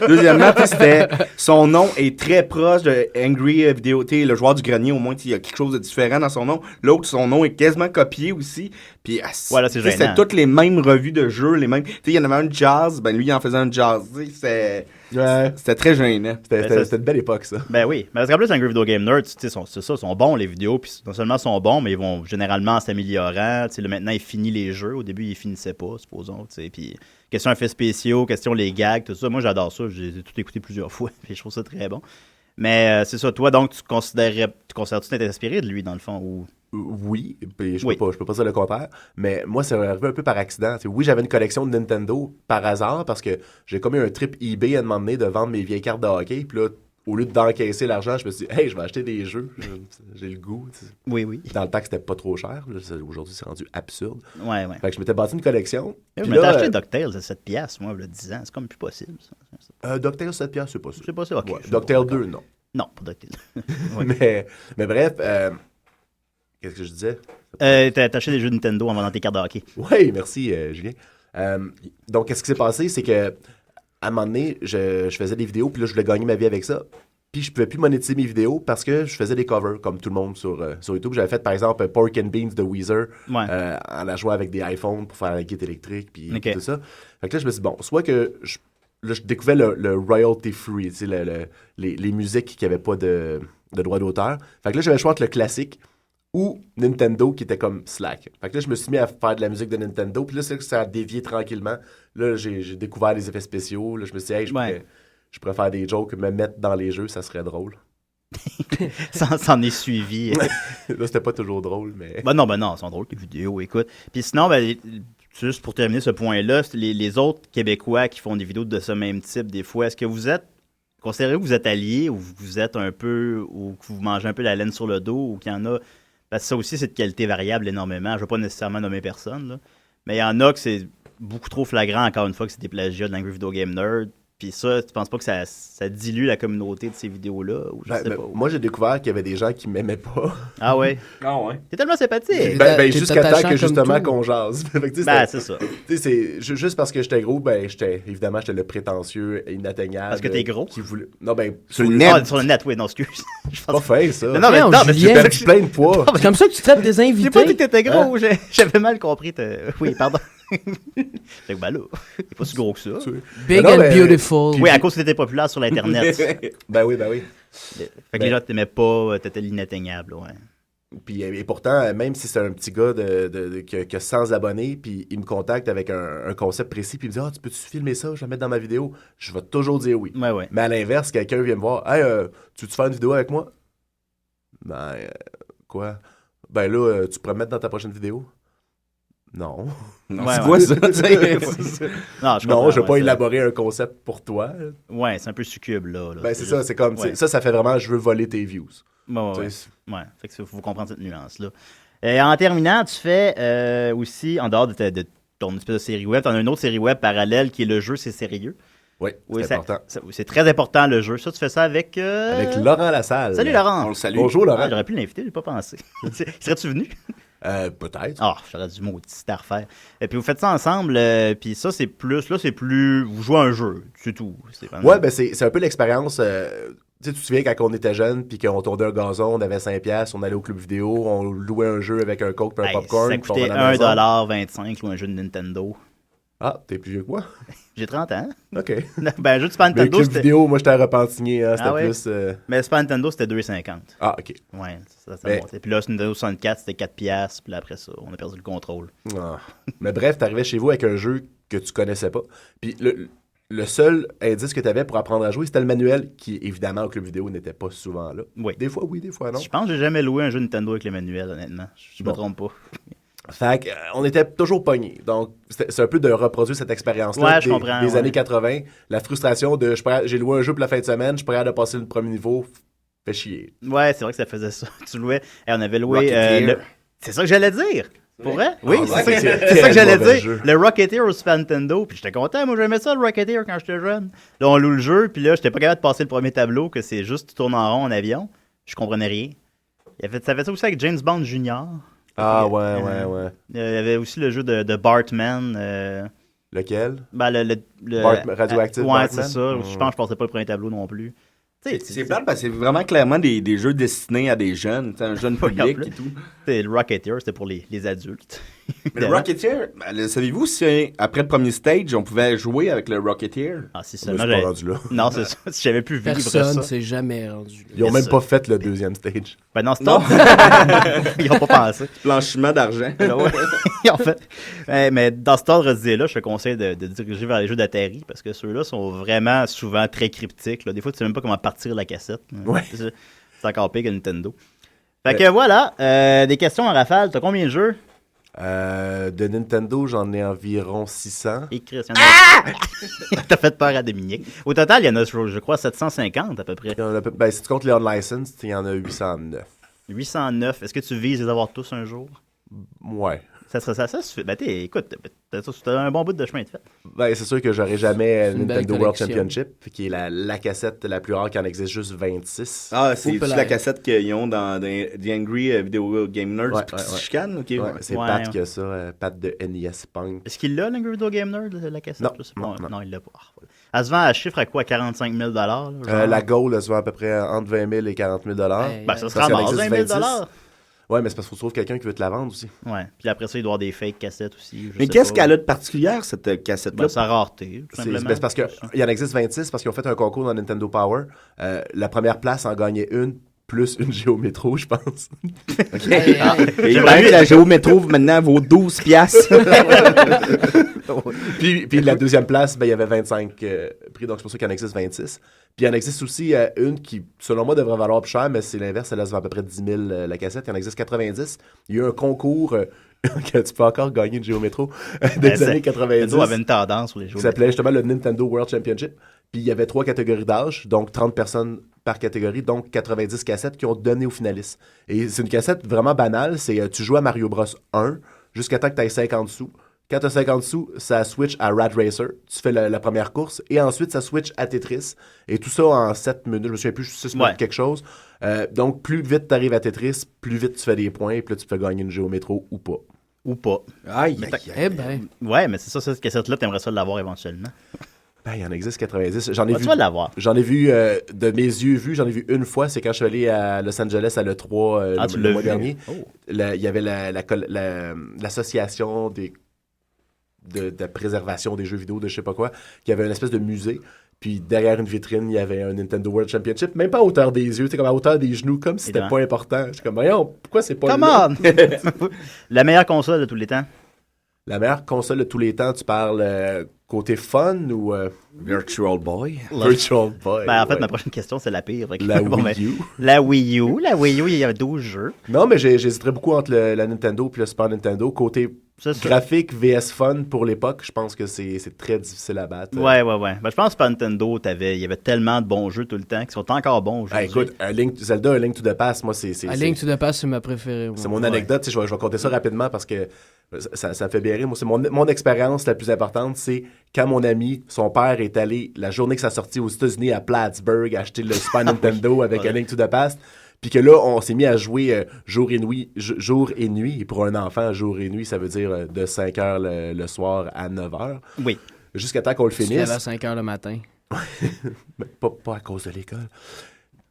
Deuxièmement, c'était son nom est très proche de Angry Video, le joueur du grenier, au moins il y a quelque chose de différent dans son nom. L'autre, son nom est quasiment copié aussi. Puis c'est toutes les mêmes revues de jeux, les mêmes. Il y en avait un jazz, lui il en faisait un jazz. C'était très gênant. C'était une belle époque, ça. Ben oui. Mais parce qu'en plus, Angry Video Game Nerd, c'est ça, sont bons les vidéos. Puis non seulement sont bons, mais ils vont généralement en s'améliorant. Maintenant, il finit les jeux. Au début, il finissait pas, supposons. Puis question effets spéciaux, question les gags, tout ça. Moi, j'adore ça. J'ai tout écouté plusieurs fois. Puis je trouve ça très bon. Mais c'est ça, toi, donc, tu considères-tu t'être inspiré de lui, dans le fond, ou... Oui, puis je Oui. peux pas dire le contraire, mais moi, c'est arrivé un peu par accident. T'sais, oui, j'avais une collection de Nintendo par hasard parce que j'ai comme eu un trip eBay à un moment donné de vendre mes vieilles cartes de hockey, puis là, au lieu d'encaisser l'argent, je me suis dit, hey, je vais acheter des jeux, j'ai le goût. T'sais. Oui. Dans le temps que c'était pas trop cher, là, aujourd'hui, c'est rendu absurde. Ouais. Fait que je m'étais bâti une collection. Je puis m'étais là, acheté DuckTales à 7$, moi, il y a 10 ans. C'est comme plus possible, ça. DuckTales 7 piastres, c'est pas ça. C'est pas ça, ok. Ouais, je sais DuckTales pas, 2, non. Non, pas DuckTales. Ouais. Mais bref, qu'est-ce que je disais? T'as acheté des jeux Nintendo en vendant tes cartes de hockey. Oui, merci, Julien. Donc, qu'est-ce qui s'est passé? C'est que à un moment donné, je faisais des vidéos, puis là, je voulais gagner ma vie avec ça. Puis je pouvais plus monétiser mes vidéos parce que je faisais des covers, comme tout le monde sur YouTube. J'avais fait, par exemple, Pork and Beans de Weezer, Ouais. en la jouant avec des iPhones pour faire la guitare électrique, puis Ok. tout ça. Fait que là, je me suis dit, bon, soit que je découvrais le royalty free, tu sais, les musiques qui n'avaient pas de droit d'auteur. Fait que là, j'avais le choix entre le classique ou Nintendo qui était comme Slack. Fait que là, je me suis mis à faire de la musique de Nintendo, puis là, c'est que ça a dévié tranquillement. Là, j'ai découvert les effets spéciaux. Là, je me suis dit, hey, je pourrais faire des jokes, me mettre dans les jeux, ça serait drôle. Ça s'en est suivi. Là, c'était pas toujours drôle, mais... Ben non, ils sont drôles, les vidéos, écoute. Puis sinon, juste pour terminer ce point-là, les autres Québécois qui font des vidéos de ce même type, des fois, est-ce que considérez-vous que vous êtes alliés, ou vous êtes un peu, ou que vous mangez un peu la laine sur le dos, ou qu'il y en a... Parce que ça aussi, c'est de qualité variable énormément. Je ne veux pas nécessairement nommer personne, là. Mais il y en a que c'est beaucoup trop flagrant, encore une fois, que c'est des plagiats de l'Angry Video Game Nerd. Puis ça, tu penses pas que ça dilue la communauté de ces vidéos-là? Ou je sais pas. Moi, j'ai découvert qu'il y avait des gens qui m'aimaient pas. Ah ouais? Ah ouais. T'es tellement sympathique! T'es Jusqu'à temps attachant que, justement, comme tout. qu'on jase. Fait que, tu sais, Ben, c'est ça. tu sais, juste parce que j'étais gros, évidemment, j'étais le prétentieux, inatteignable. Parce que t'es gros? Qui voulait... Non, ben, Sur le net. Ah, sur le net, oui, non, excuse. Je pas pense... fin, ça. Non, Voyons, mais Julien. J'ai perdu plein de poids. C'est comme ça que tu traites des J'ai invités. pas dit que t'étais gros, j'avais mal compris. Oui, pardon. Fait que ben là, il est pas si gros que ça. Big Non, and mais- beautiful. Oui, à cause que t'étais populaire sur l'Internet. Ben oui. Fait que les gens t'aimaient pas, t'étais l'inatteignable, ouais. Puis, et pourtant, même si c'est un petit gars qui a 100 abonnés, puis il me contacte avec un concept précis, puis il me dit « Ah, tu peux-tu filmer ça? Je vais le mettre dans ma vidéo. » Je vais toujours dire oui. Ouais. Mais à l'inverse, quelqu'un vient me voir « Hey, tu veux-tu faire une vidéo avec moi? » Ben, quoi? Ben là, tu pourrais me mettre dans ta prochaine vidéo? Non. Non, Ouais, tu ouais. vois ça, tu sais. Non, je Non, comprends, je vais pas ouais, élaborer un concept pour toi. Ouais, c'est un peu succube, là. Ben, c'est ça, c'est comme, ouais. ça fait vraiment, je veux voler tes views. Ouais. Tu sais, Ouais, fait que faut comprendre cette nuance-là. En terminant, tu fais aussi, en dehors de ton espèce de série web, t'en as une autre série web parallèle qui est le jeu, c'est sérieux. Oui, Oui, c'est important. C'est très important, le jeu. Ça, tu fais ça avec... Avec Laurent Lassalle. Salut, Laurent. On le salue. Bonjour, Laurent. Ah, j'aurais pu l'inviter, j'ai pas pensé. Serais-tu venu? Peut-être. Ah, j'aurais du mot à refaire. Et puis vous faites ça ensemble, puis ça, c'est plus... Là, c'est plus... Vous jouez à un jeu, c'est tout. C'est vraiment- Ouais, ben c'est un peu l'expérience. Tu sais, tu te souviens quand on était jeune, puis qu'on tournait un gazon, on avait 5$, on allait au club vidéo, on louait un jeu avec un coke et un Hey, popcorn. ça puis on coûtait allait à la maison. 1,25$ ou un jeu de Nintendo. Ah, t'es plus vieux que moi? J'ai 30 ans. OK. Ben, un jeu de Super Mais Nintendo, club c'était... vidéo, moi, j'étais à Repentigny, hein, c'était Ah ouais? plus... Mais Super Nintendo, c'était 2,50$. Ah, OK. Ouais, ça Mais- montait. Puis là, sur Nintendo 64, c'était 4$, puis là, après ça, on a perdu le contrôle. Ah. Mais bref, t'arrivais chez vous avec un jeu que tu connaissais pas. Puis le seul indice que t'avais pour apprendre à jouer, c'était le manuel, qui, évidemment, au club vidéo, n'était pas souvent là. Oui. Des fois, oui, des fois, non. Je pense que j'ai jamais loué un jeu Nintendo avec le manuel, honnêtement. Je me Bon. trompe pas. Fait que, on était toujours pognés. Donc, c'est un peu de reproduire cette expérience-là Ouais, je comprends, des ouais. années 80. La frustration de j'ai loué un jeu pour la fin de semaine, je suis prêt à passer le premier niveau, fait chier. Ouais, c'est vrai que ça faisait ça. Tu louais. Et on avait loué. Rocketeer. C'est ça que j'allais dire. Pour vrai? Oui, Ah, c'est ouais. ça que, c'est Quel ça que j'allais mauvais dire. jeu. Le Rocketeer au Super Nintendo. Puis j'étais content. Moi, j'aimais ça, le Rocketeer, quand j'étais jeune. Là, on loue le jeu. Puis là, j'étais pas capable de passer le premier tableau, que c'est juste tu tournes en rond en avion. Je comprenais rien. Ça fait ça aussi avec James Bond Jr. Ah, ouais. Il y avait aussi le jeu de Bartman. Lequel? Ben, Radioactive Ouais, Bartman? c'est ça. Je pense que je passais pas le premier tableau non plus. Tu sais, C'est plate parce que c'est vraiment clairement des jeux destinés à des jeunes, tu sais, un jeune Ouais, en public plus. et tout. Le Rocketeer, c'était pour les adultes. Mais le Rocketeer, savez-vous si après le premier stage, on pouvait jouer avec le Rocketeer? Ah, c'est Je ça. me suis pas rendu là. Non, c'est ça. Si j'avais pu vivre Personne ça. s'est jamais rendu. Ils ont C'est même ça. pas fait le deuxième stage. Ben non, c'est top. Ils ont pas pensé. Blanchiment d'argent. Ouais. En fait. Mais dans cet ordre d'idée-là, je te conseille de diriger vers les jeux d'Atari parce que ceux-là sont vraiment souvent très cryptiques. Là. Des fois, tu sais même pas comment partir la cassette. Ouais. C'est encore pire que Nintendo. Fait que voilà, des questions en rafale. T'as combien de jeux? De Nintendo, j'en ai environ 600. Et Christian. T'as fait peur à Dominique. Au total, il y en a, je crois, 750 à peu près. Ben, si tu comptes les unlicensed, il y en a 809. 809. Est-ce que tu vises les avoir tous un jour? Ouais. Ça se fait. Ben, écoute, t'as un bon bout de chemin de fait. Ben, c'est sûr que j'aurai jamais une belle Nintendo World collection. Championship, qui est la cassette la plus rare qui en existe juste 26. Ah, c'est Oups, la là. cassette qu'ils ont dans The Angry Video Game Nerds. Ouais, puis ouais, qui ouais. se chicanent, ok. Ouais, Ouais. c'est Ouais, Pat ouais. qui a ça, Pat de NES Punk. Est-ce qu'il l'a, l'Angry Video Game Nerd, la cassette? Non, Je sais pas. non. Non, il l'a pas. Ah, voilà. Elle se vend à chiffre à quoi? 45 000 là, genre? La Goal, elle se vend à peu près entre 20 000 et 40 000 Ouais. Ben, ça Parce sera qu'elle ramasse existe 20 000 26. Ouais, mais c'est parce qu'il faut trouver quelqu'un qui veut te la vendre aussi. Ouais. Puis après ça, il doit y avoir des fake cassettes aussi. je Mais sais qu'est-ce pas. qu'elle a de particulière, cette cassette-là? Ben, sa rareté, tout C'est simplement. ben, c'est parce qu'il en existe 26 parce qu'ils ont fait un concours dans Nintendo Power. La première place en gagnait une, plus une Géométro, je pense. Hey, Ah, hey. et il paraît que la Géométro maintenant vaut 12 piastres. puis la deuxième place, ben, il y avait 25 prix, donc c'est pour ça qu'il en existe 26. Puis il en existe aussi une qui, selon moi, devrait valoir plus cher, mais c'est l'inverse, elle se vend à peu près 10 000 la cassette. Il en existe 90. Il y a eu un concours que tu peux encore gagner de Géométro des années 90. Nintendo avait une tendance sur les jeux. Qui s'appelait justement le Nintendo World Championship. Puis il y avait 3 catégories d'âge, donc 30 personnes par catégorie, donc 90 cassettes qui ont donné aux finalistes. Et c'est une cassette vraiment banale, c'est tu joues à Mario Bros 1 jusqu'à temps que tu aies 50 sous. Quand tu as 50 sous, ça switch à Rad Racer, tu fais la première course, et ensuite ça switch à Tetris. Et tout ça en 7 minutes, je me souviens plus, 6 minutes quelque chose. Donc plus vite tu arrives à Tetris, plus vite tu fais des points, et puis là tu peux gagner une Géométro ou pas. Ou pas. Aïe. Eh ben, Ouais, mais c'est ça, cette cassette-là, t'aimerais ça l'avoir éventuellement. Ben, il y en existe 90. J'en ai Ouais, vu. tu vas l'avoir. J'en ai vu de mes yeux vus, j'en ai vu une fois, c'est quand je suis allé à Los Angeles à l'E3 Ah, tu le l'as mois vu? dernier. Oh. Il y avait l'association de préservation des jeux vidéo, de je sais pas quoi, qui avait une espèce de musée. Puis derrière une vitrine, il y avait un Nintendo World Championship, même pas à hauteur des yeux, c'est comme à hauteur des genoux, comme si c'était Évidemment. pas important. Je suis comme, voyons, pourquoi c'est pas Come là? on! La meilleure console de tous les temps. La meilleure console de tous les temps, tu parles côté fun ou Virtual Boy. Virtual Boy? Ben, en fait, ouais. ma prochaine question, c'est la pire. Fait que- La bon, Wii ben, U. La Wii U. La Wii U, il y avait 12 jeux. Non, mais j'hésiterais beaucoup entre la Nintendo et le Super Nintendo. Côté C'est ça. graphique vs fun pour l'époque, je pense que c'est très difficile à battre. Ouais. Ben, je pense que Super Nintendo, il y avait tellement de bons jeux tout le temps qui sont encore bons aujourd'hui. Écoute, Zelda, un Link to the Past, moi, A Link to the Past, c'est ma préférée. moi. c'est mon anecdote. Tu sais, je vais compter ça rapidement parce que ça me fait bien rire. Moi, c'est mon expérience la plus importante, c'est quand mon ami, son père, est allé, la journée que ça sortit aux États-Unis à Plattsburgh, acheter le Super Nintendo avec A Link to the Past. Puis que là, on s'est mis à jouer jour et nuit. Et pour un enfant, jour et nuit, ça veut dire de 5 heures le soir à 9 heures. Oui. Jusqu'à temps qu'on le Tu te finisse. lèves à 5 h le matin. Mais pas à cause de l'école.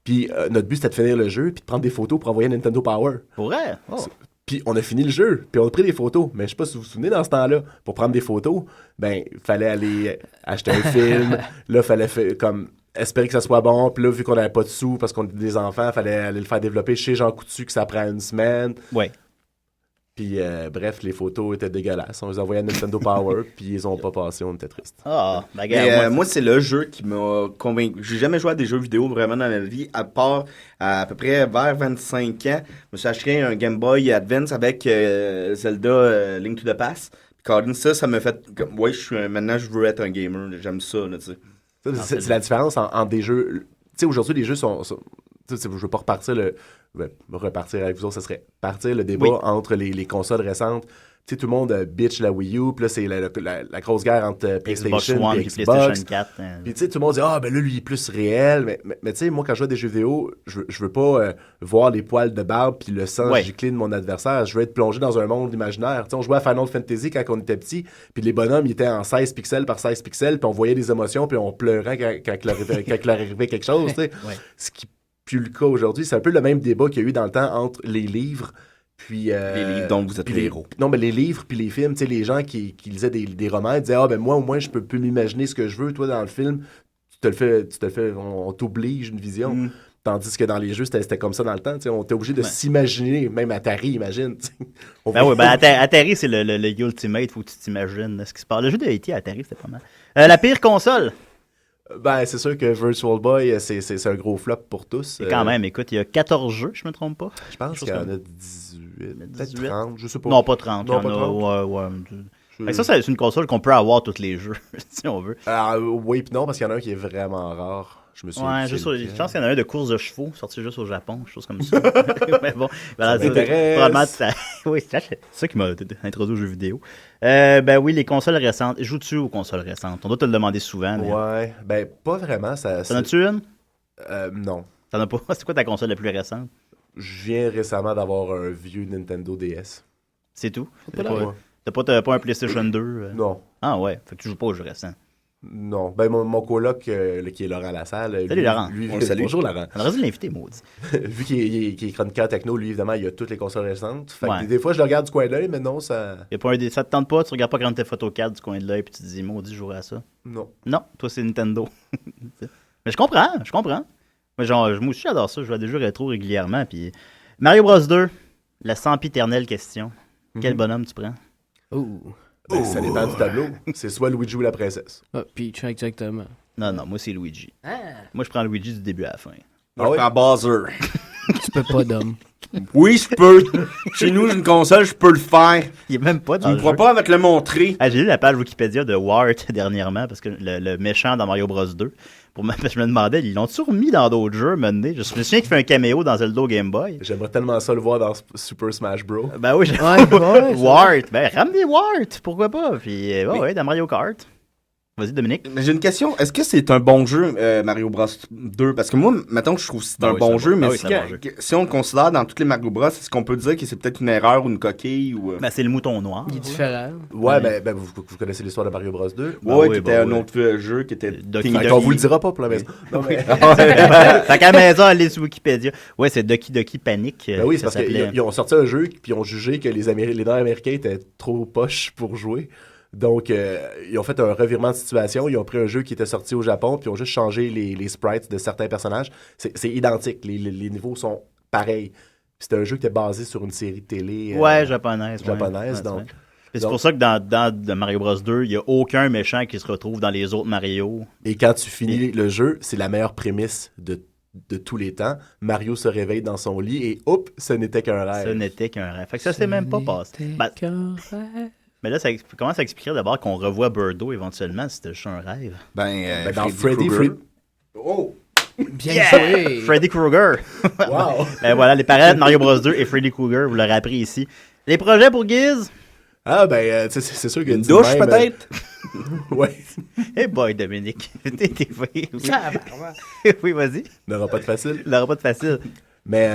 Puis notre but, c'était de finir le jeu puis de prendre des photos pour envoyer à Nintendo Power. Pour vrai? Oh. Puis on a fini le jeu, puis on a pris des photos. Mais je sais pas si vous vous souvenez, dans ce temps-là, pour prendre des photos, ben, fallait aller acheter un film. Là, fallait comme espérer que ça soit bon. Puis là, vu qu'on n'avait pas de sous parce qu'on était des enfants, fallait aller le faire développer chez Jean Coutu, que ça prend une semaine. Ouais. Puis bref, les photos étaient dégueulasses. On les envoyait à Nintendo Power, puis ils ont pas passé, on était tristes. Ah, ben, Mais, regarde, moi, c'est le jeu qui m'a convaincu. J'ai jamais joué à des jeux vidéo vraiment dans ma vie, à part à peu près vers 25 ans. Je me suis acheté un Game Boy Advance avec Zelda Link to the Past. Puis quand ça m'a fait... Ouais, maintenant, je veux être un gamer. J'aime ça, là, tu sais. Ça, c'est la différence entre des jeux. Tu sais, aujourd'hui, les jeux sont tu sais, je veux pas repartir avec vous autres, ça serait partir le débat entre les consoles récentes. Tu sais, tout le monde bitch la Wii U, puis là, c'est la grosse guerre entre PlayStation Xbox One et et Xbox. PlayStation 4. Puis tu sais, tout le monde dit « Ah, ben là, lui, il est plus réel. » Mais tu sais, moi, quand je joue à des jeux vidéo, je veux pas voir les poils de barbe puis le sang gicler de mon adversaire. Je veux être plongé dans un monde imaginaire. Tu sais, on jouait à Final Fantasy quand on était petit, puis les bonhommes, ils étaient en 16 pixels par 16 pixels, puis on voyait des émotions, puis on pleurait quand il leur arrivait quelque chose, tu sais. Ce qui n'est plus le cas aujourd'hui. C'est un peu le même débat qu'il y a eu dans le temps entre les livres Puis, Les livres dont vous êtes puis les héros. Non, mais les livres puis les films, tu sais, les gens qui lisaient des romans, ils disaient, ah, ben moi, au moins, je peux m'imaginer ce que je veux. Toi, dans le film, tu te le fais, on t'oblige une vision. Tandis que dans les jeux, c'était comme ça dans le temps. Tu sais, on était obligé de s'imaginer, même Atari, imagine. Tu sais. Atari, c'est le Ultimate, faut que tu t'imagines ce qui se passe. Le jeu de E.T. à Atari, c'était pas mal. La pire console? Ben, c'est sûr que Virtual Boy, c'est un gros flop pour tous. Et quand même, écoute, il y a 14 jeux, je me trompe pas. Je pense qu'il y en a 18, peut-être 30, je sais pas. Non, pas 30. Non, il y en pas 30. a, ouais. Fait que ça, c'est une console qu'on peut avoir tous les jeux, si on veut. Oui, puis non, parce qu'il y en a un qui est vraiment rare. Je me souviens. Ouais, je pense qu'il y en a un de course de chevaux, sorti juste au Japon, quelque chose comme ça. Mais bon, voilà, probablement, oui, c'est ça qui m'a introduit aux jeux vidéo. Ben oui, les consoles récentes. Joues-tu aux consoles récentes? On doit te le demander souvent. Mais... Ouais, ben pas vraiment. T'en as-tu une? Non. T'en as pas? C'est quoi ta console la plus récente? Je viens récemment d'avoir un vieux Nintendo DS. C'est tout? Ouais. T'as pas un PlayStation 2? Non. Ah ouais, fait que tu joues pas aux jeux récents. Non. Ben, mon coloc, qui est Laurent Lassalle. Salut, Laurent. On le salue. Bonjour, Laurent. On aurait dû l'inviter, maudit. Vu qu'il est chroniqueur techno, lui, évidemment, il a toutes les consoles récentes. Fait que Ouais. des fois, je le regarde du coin de l'œil, mais non, ça. Ça te tente pas, tu regardes pas Grand Theft Auto 4 du coin de l'œil puis tu te dis, maudit, je jouerai à ça. Non. Non, toi, c'est Nintendo. Mais je comprends. Mais genre, moi aussi, j'adore ça. Je joue à des jeux rétro régulièrement. Puis Mario Bros 2, la sempiternelle question. Quel bonhomme tu prends? Ben, ça dépend du tableau. C'est soit Luigi ou la princesse. Ah, Peach, exactement. Non, moi, c'est Luigi. Moi, je prends Luigi du début à la fin. Moi, je prends Bowser. Tu peux pas, d'homme. Oui, je peux. Chez nous, j'ai une console, je peux le faire. Il est même pas Tu dans me le crois jeu. pas avec le montrer. Ah, j'ai lu la page Wikipédia de Wart dernièrement parce que le méchant dans Mario Bros 2, parce que je me demandais, ils l'ont-tu remis dans d'autres jeux maintenant? Je me souviens qu'il fait un caméo dans Zelda Game Boy. J'aimerais tellement ça le voir dans Super Smash Bros. Ben oui, Ouais, Wart. Ben, ramenez Wart, pourquoi pas? Puis, ouais, dans Mario Kart. Vas-y, Dominique. Mais j'ai une question. Est-ce que c'est un bon jeu, Mario Bros 2? Parce que moi, mettons que je trouve que c'est un bon jeu, mais si on le considère dans toutes les Mario Bros, est-ce qu'on peut dire que c'est peut-être une erreur ou une coquille? Ou... Ben, c'est le mouton noir. Il est différent. Ouais, ben vous connaissez l'histoire de Mario Bros 2? Ouais, qui était un autre jeu qui était... On vous le dira pas pour la maison. Non, mais... Fait qu'à la maison, allez sur Wikipédia. Ouais, c'est Doki Doki Panic. Ben oui, c'est parce qu'ils ont sorti un jeu puis ils ont jugé que les Nord-Américains étaient trop poches pour jouer. Donc, ils ont fait un revirement de situation. Ils ont pris un jeu qui était sorti au Japon, puis ils ont juste changé les sprites de certains personnages. C'est identique. Les niveaux sont pareils. C'était un jeu qui était basé sur une série de télé japonaise. donc. C'est pour ça que dans Mario Bros 2, il n'y a aucun méchant qui se retrouve dans les autres Mario. Et quand tu finis le jeu, c'est la meilleure prémisse de tous les temps. Mario se réveille dans son lit et hop, ce n'était qu'un rêve. Ce n'était qu'un rêve. Fait que ça s'est même pas passé. Mais là, ça commence à expliquer d'abord qu'on revoit Birdo éventuellement si c'était juste un rêve. Ben, dans Freddy. Oh! Bien joué. Freddy Krueger. Wow! Ben voilà, les parents de Mario Bros 2 et Freddy Krueger, vous l'aurez appris ici. Les projets pour Giz? Ah, ben, c'est sûr qu'il y a Une douche, peut-être? Ouais. Hey boy, Dominique. Oui, vas-y. N'aura pas de facile. Il n'aura pas de facile. Mais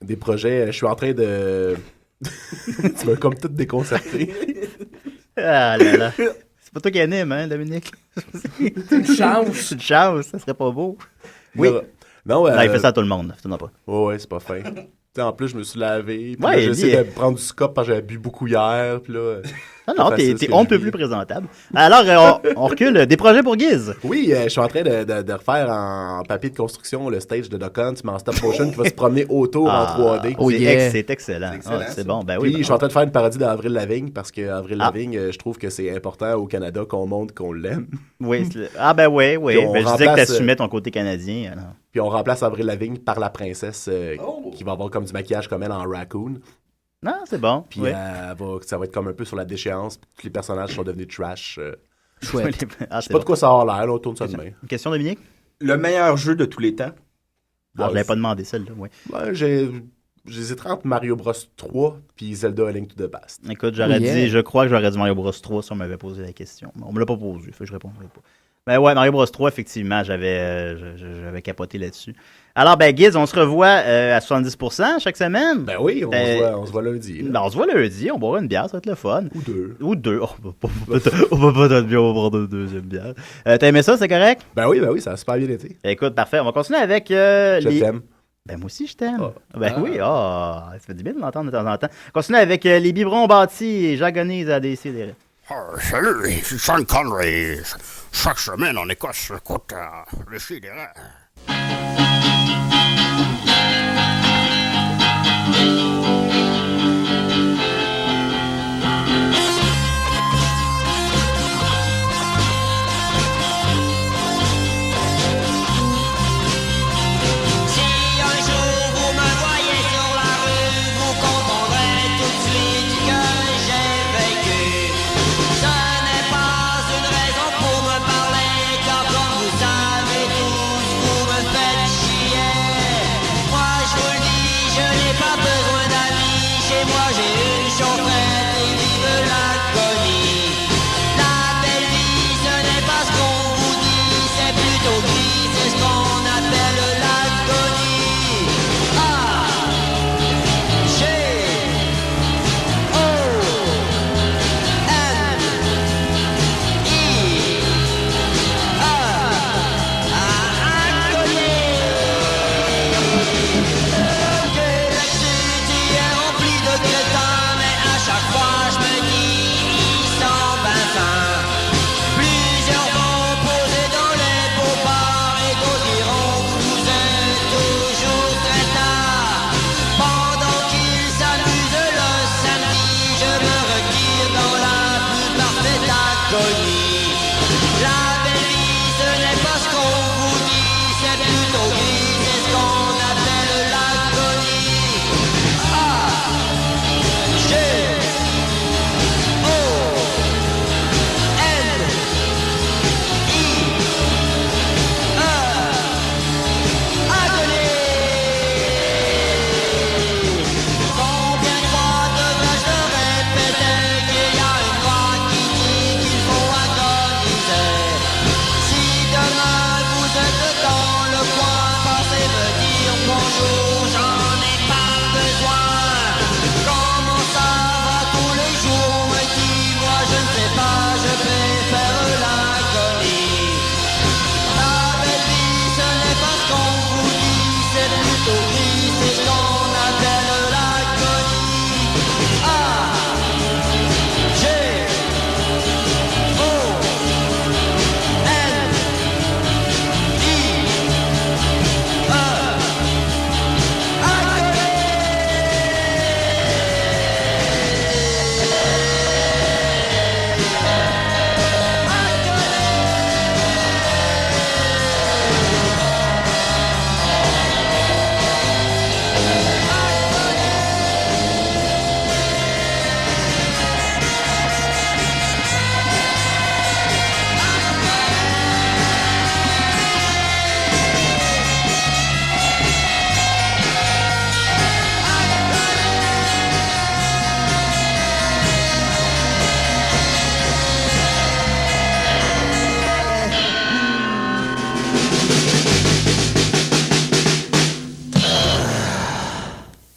des projets, je suis en train de... tu m'as comme tout déconcerté. Ah là là. C'est pas toi qui anime, hein, Dominique? C'est une chance. C'est une chance, ça serait pas beau. Oui. Non, il fait ça à tout le monde, tu n'en pas. Ouais, c'est pas fin. T'sais, en plus, je me suis lavé. Puis Ouais, là, j'essaie de prendre du scop parce que j'avais bu beaucoup hier. Puis là, non, on ne peut plus présentable. Alors, on recule. Des projets pour Giz? Oui, je suis en train de refaire en papier de construction le stage de Duck Hunt, mais en stop motion qui va se promener autour en 3D. Oh yeah. C'est excellent. C'est bon, ben oui. Puis, je suis en train de faire une parodie d'Avril Lavigne parce que Avril Lavigne, je trouve que c'est important au Canada qu'on montre qu'on l'aime. Oui. Ah ben oui. Ben, je disais que t'assumais ton côté canadien. Alors. Puis on remplace Avril Lavigne par la princesse qui va avoir comme du maquillage comme elle en raccoon. Non, c'est bon. Puis ça va être comme un peu sur la déchéance. Puis tous les personnages sont devenus trash. Chouette. Ah, Je sais pas de quoi ça a l'air, là, on tourne ça demain. Une question, Dominique? Le meilleur jeu de tous les temps? Je l'avais pas demandé celle-là, oui. Ouais, j'hésiterais entre Mario Bros 3 puis Zelda A Link to the Past. Écoute, je crois que j'aurais dit Mario Bros 3 si on m'avait posé la question. On me l'a pas posé, fait que je répondrai pas. Ben ouais, Mario Bros 3, effectivement, j'avais capoté là-dessus. Alors, ben Giz, on se revoit à 70% chaque semaine. Ben oui, on se voit lundi. Ben, on se voit lundi, on boira une bière, ça va être le fun. Ou deux. On va pas être bien, on va boire une deuxième bière. T'as aimé ça, c'est correct? Ben oui, ça a super bien été. Écoute, parfait. On va continuer avec Je t'aime. Ben, moi aussi, je t'aime. Oh. Ben oui, ça fait du bien de l'entendre de temps en temps. Continue avec les biberons bâtis et j'agonise à décider. Salut, c'est Sean Connery. Chaque semaine en Écosse, écoute, le sidéré.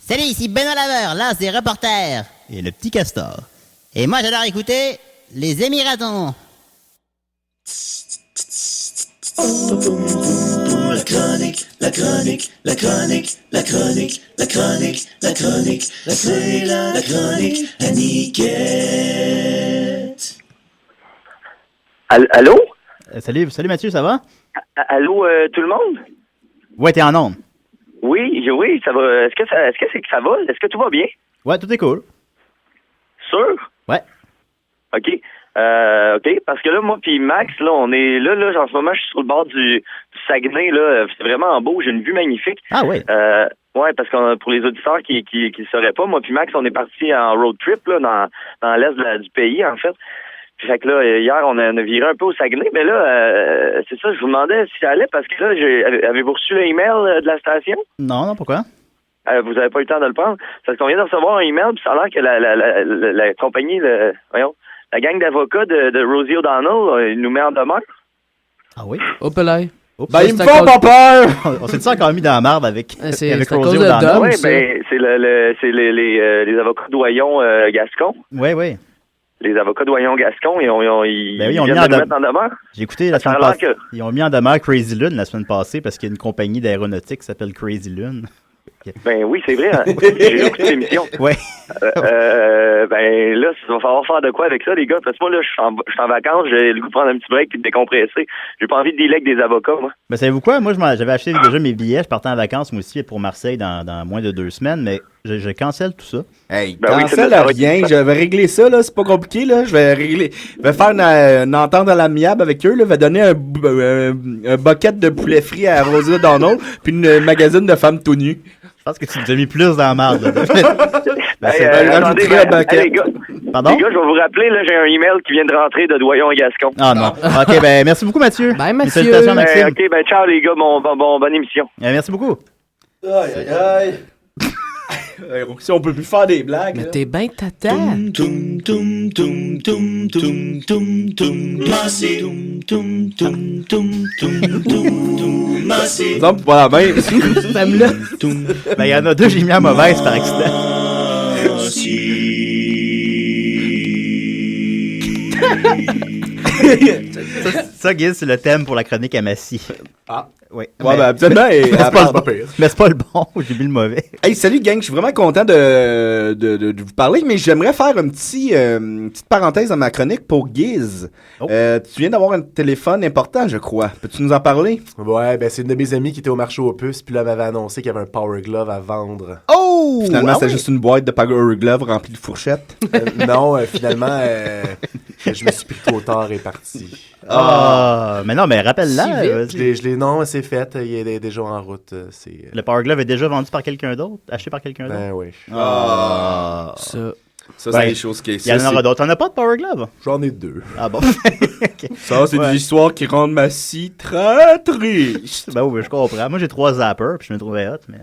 Salut, ici Benoît Laveur, l'as des reporters. Et le petit castor. Et moi, j'adore écouter les Émiratons. La chronique, la chronique, la chronique, la chronique, la chronique, la chronique, c'est la chronique à Niquette. Allô? Salut Mathieu, ça va? Allô, tout le monde? Ouais, t'es en onde. Oui, ça va. Est-ce que c'est que ça va? Est-ce que tout va bien? Ouais, tout est cool. Sûr? Ouais. OK. OK, parce que là, moi puis Max, là, on est là, en ce moment, je suis sur le bord du Saguenay, là. C'est vraiment beau, j'ai une vue magnifique. Ah oui? Ouais, parce que pour les auditeurs qui sauraient pas, moi puis Max, on est parti en road trip, là, dans l'est du pays, en fait. Puis, fait que là, hier, on a viré un peu au Saguenay, mais là, c'est ça, je vous demandais si ça allait, parce que là, avez-vous reçu l'email de la station? Non, pourquoi? Vous avez pas eu le temps de le prendre? Parce qu'on vient de recevoir un email, puis ça a l'air que la compagnie, la gang d'avocats de Rosie O'Donnell, il nous met en demeure. Ah oui? Hop là. Ben, il me fait pas peur! On s'est encore mis dans la marde avec c'est avec à Rosie cause de O'Donnell. Dom, Oui, ça. ben, c'est les avocats doyons Gascon. Oui. les avocats de Doyon-Gascon, ils Ben oui, ils ont viennent mis en de le mettre en demeure. J'ai écouté la Ça a semaine l'air passée. que- Ils ont mis en demeure Crazy Lune la semaine passée parce qu'il y a une compagnie d'aéronautique qui s'appelle Crazy Lune. Ben oui, c'est vrai. Hein. J'ai écouté l'émission. Ouais. Ben là, il va falloir faire de quoi avec ça, les gars. Parce que moi, là, je suis en vacances, j'ai le goût de prendre un petit break et de décompresser. J'ai pas envie de dealer avec des avocats, moi. Ben, savez-vous quoi? Moi, j'avais acheté déjà mes billets. Je partais en vacances, moi aussi, pour Marseille dans moins de 2 semaines, mais je cancelle tout ça. Hey, Ben oui, cancelle c'est ça. rien, je vais régler ça, là, c'est pas compliqué, là. Je vais faire une entente à l'amiable avec eux, là. Je vais donner un bucket de poulet frit à Rosa Donald, puis une magazine de femmes tout nues. Je pense que tu nous as mis plus dans la marde, là. Ben, Hey, c'est- attendez, rajouterai un bucket. les gars, Pardon? les gars, je vais vous rappeler, là, j'ai un email qui vient de rentrer de Doyon-Gascon. Ah non. OK, ben merci beaucoup, Mathieu. Bye, Mes Mathieu. salutations, Maxime. OK, ben ciao, les gars, bonne émission. Merci beaucoup. Si on peut plus faire des blagues, Mais là. t'es bien tata. Tum tum tum tum tum tum tum Massy. Tum tum tum tum tum tum Massy. Exemple, pas la même. Femme-là. Ben, il y en a deux, j'ai mis à mauvaise par accident. Ça, Guy, c'est le thème pour la chronique à Massy. Ah. Oui. Ouais, ben, absolument. Et, c'est pas pas le pire. mais c'est pas le bon, j'ai mis le mauvais. Hey, salut gang, je suis vraiment content de vous parler, mais j'aimerais faire une petite parenthèse dans ma chronique pour Giz. Oh. Tu viens d'avoir un téléphone important, je crois. Peux-tu nous en parler? Ouais, ben c'est une de mes amies qui était au marché aux puces, puis là, elle m'avait annoncé qu'il y avait un Power Glove à vendre. Oh! Finalement, Ah c'était oui. juste une boîte de Power Glove remplie de fourchettes. Non, finalement, je me suis pris trop tard et parti. Ah! Mais non, mais rappelle-la. Si vite. Non, c'est fait, il est déjà en route. C'est. Le Power Glove est déjà vendu par quelqu'un d'autre? Acheté par quelqu'un d'autre? Ben oui. Ah! Ça. Ça, Ben, c'est des choses qui... Il y en aura d'autres. T'en as pas de Power Glove? J'en ai 2. Ah bon? Ok. Ça, c'est Ouais. des histoires qui rendent ma scie très triste. Ben oui, je comprends. Moi, j'ai 3 zappers, puis je me trouvais hot, mais...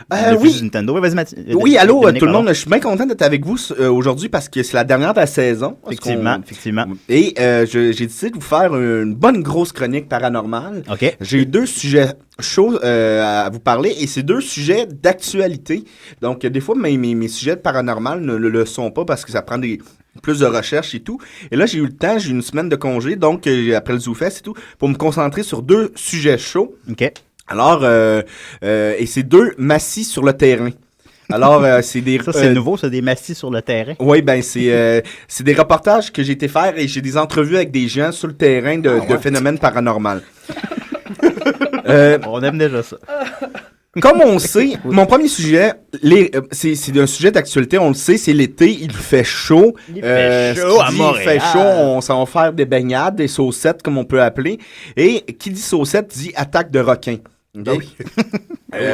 Depuis Oui. Nintendo. Oui, vas-y, Mathieu. Oui, allô, Dominique, tout le pardon. monde. Je suis bien content d'être avec vous aujourd'hui parce que c'est la dernière de la saison. Effectivement, effectivement. Et j'ai décidé de vous faire une bonne grosse chronique paranormale. OK. J'ai 2 sujets chauds à vous parler et c'est 2 sujets d'actualité. Donc, des fois, mes sujets paranormaux ne le sont pas parce que ça prend plus de recherche et tout. Et là, j'ai eu le temps, j'ai une semaine de congé, donc après le ZooFest et tout, pour me concentrer sur 2 sujets chauds. OK. Alors, et c'est 2 massifs sur le terrain. Alors, c'est des... Ça, c'est nouveau, ça, des massifs sur le terrain. Oui, ben c'est des reportages que j'ai été faire et j'ai des entrevues avec des gens sur le terrain de phénomènes paranormaux. On aime déjà ça. Comme on sait, mon premier sujet, c'est un sujet d'actualité, on le sait, c'est l'été, il fait chaud. Il fait chaud à Montréal. Il fait chaud, on s'en va faire des baignades, des saucettes, comme on peut appeler. Et qui dit saucette dit attaque de requins. Okay?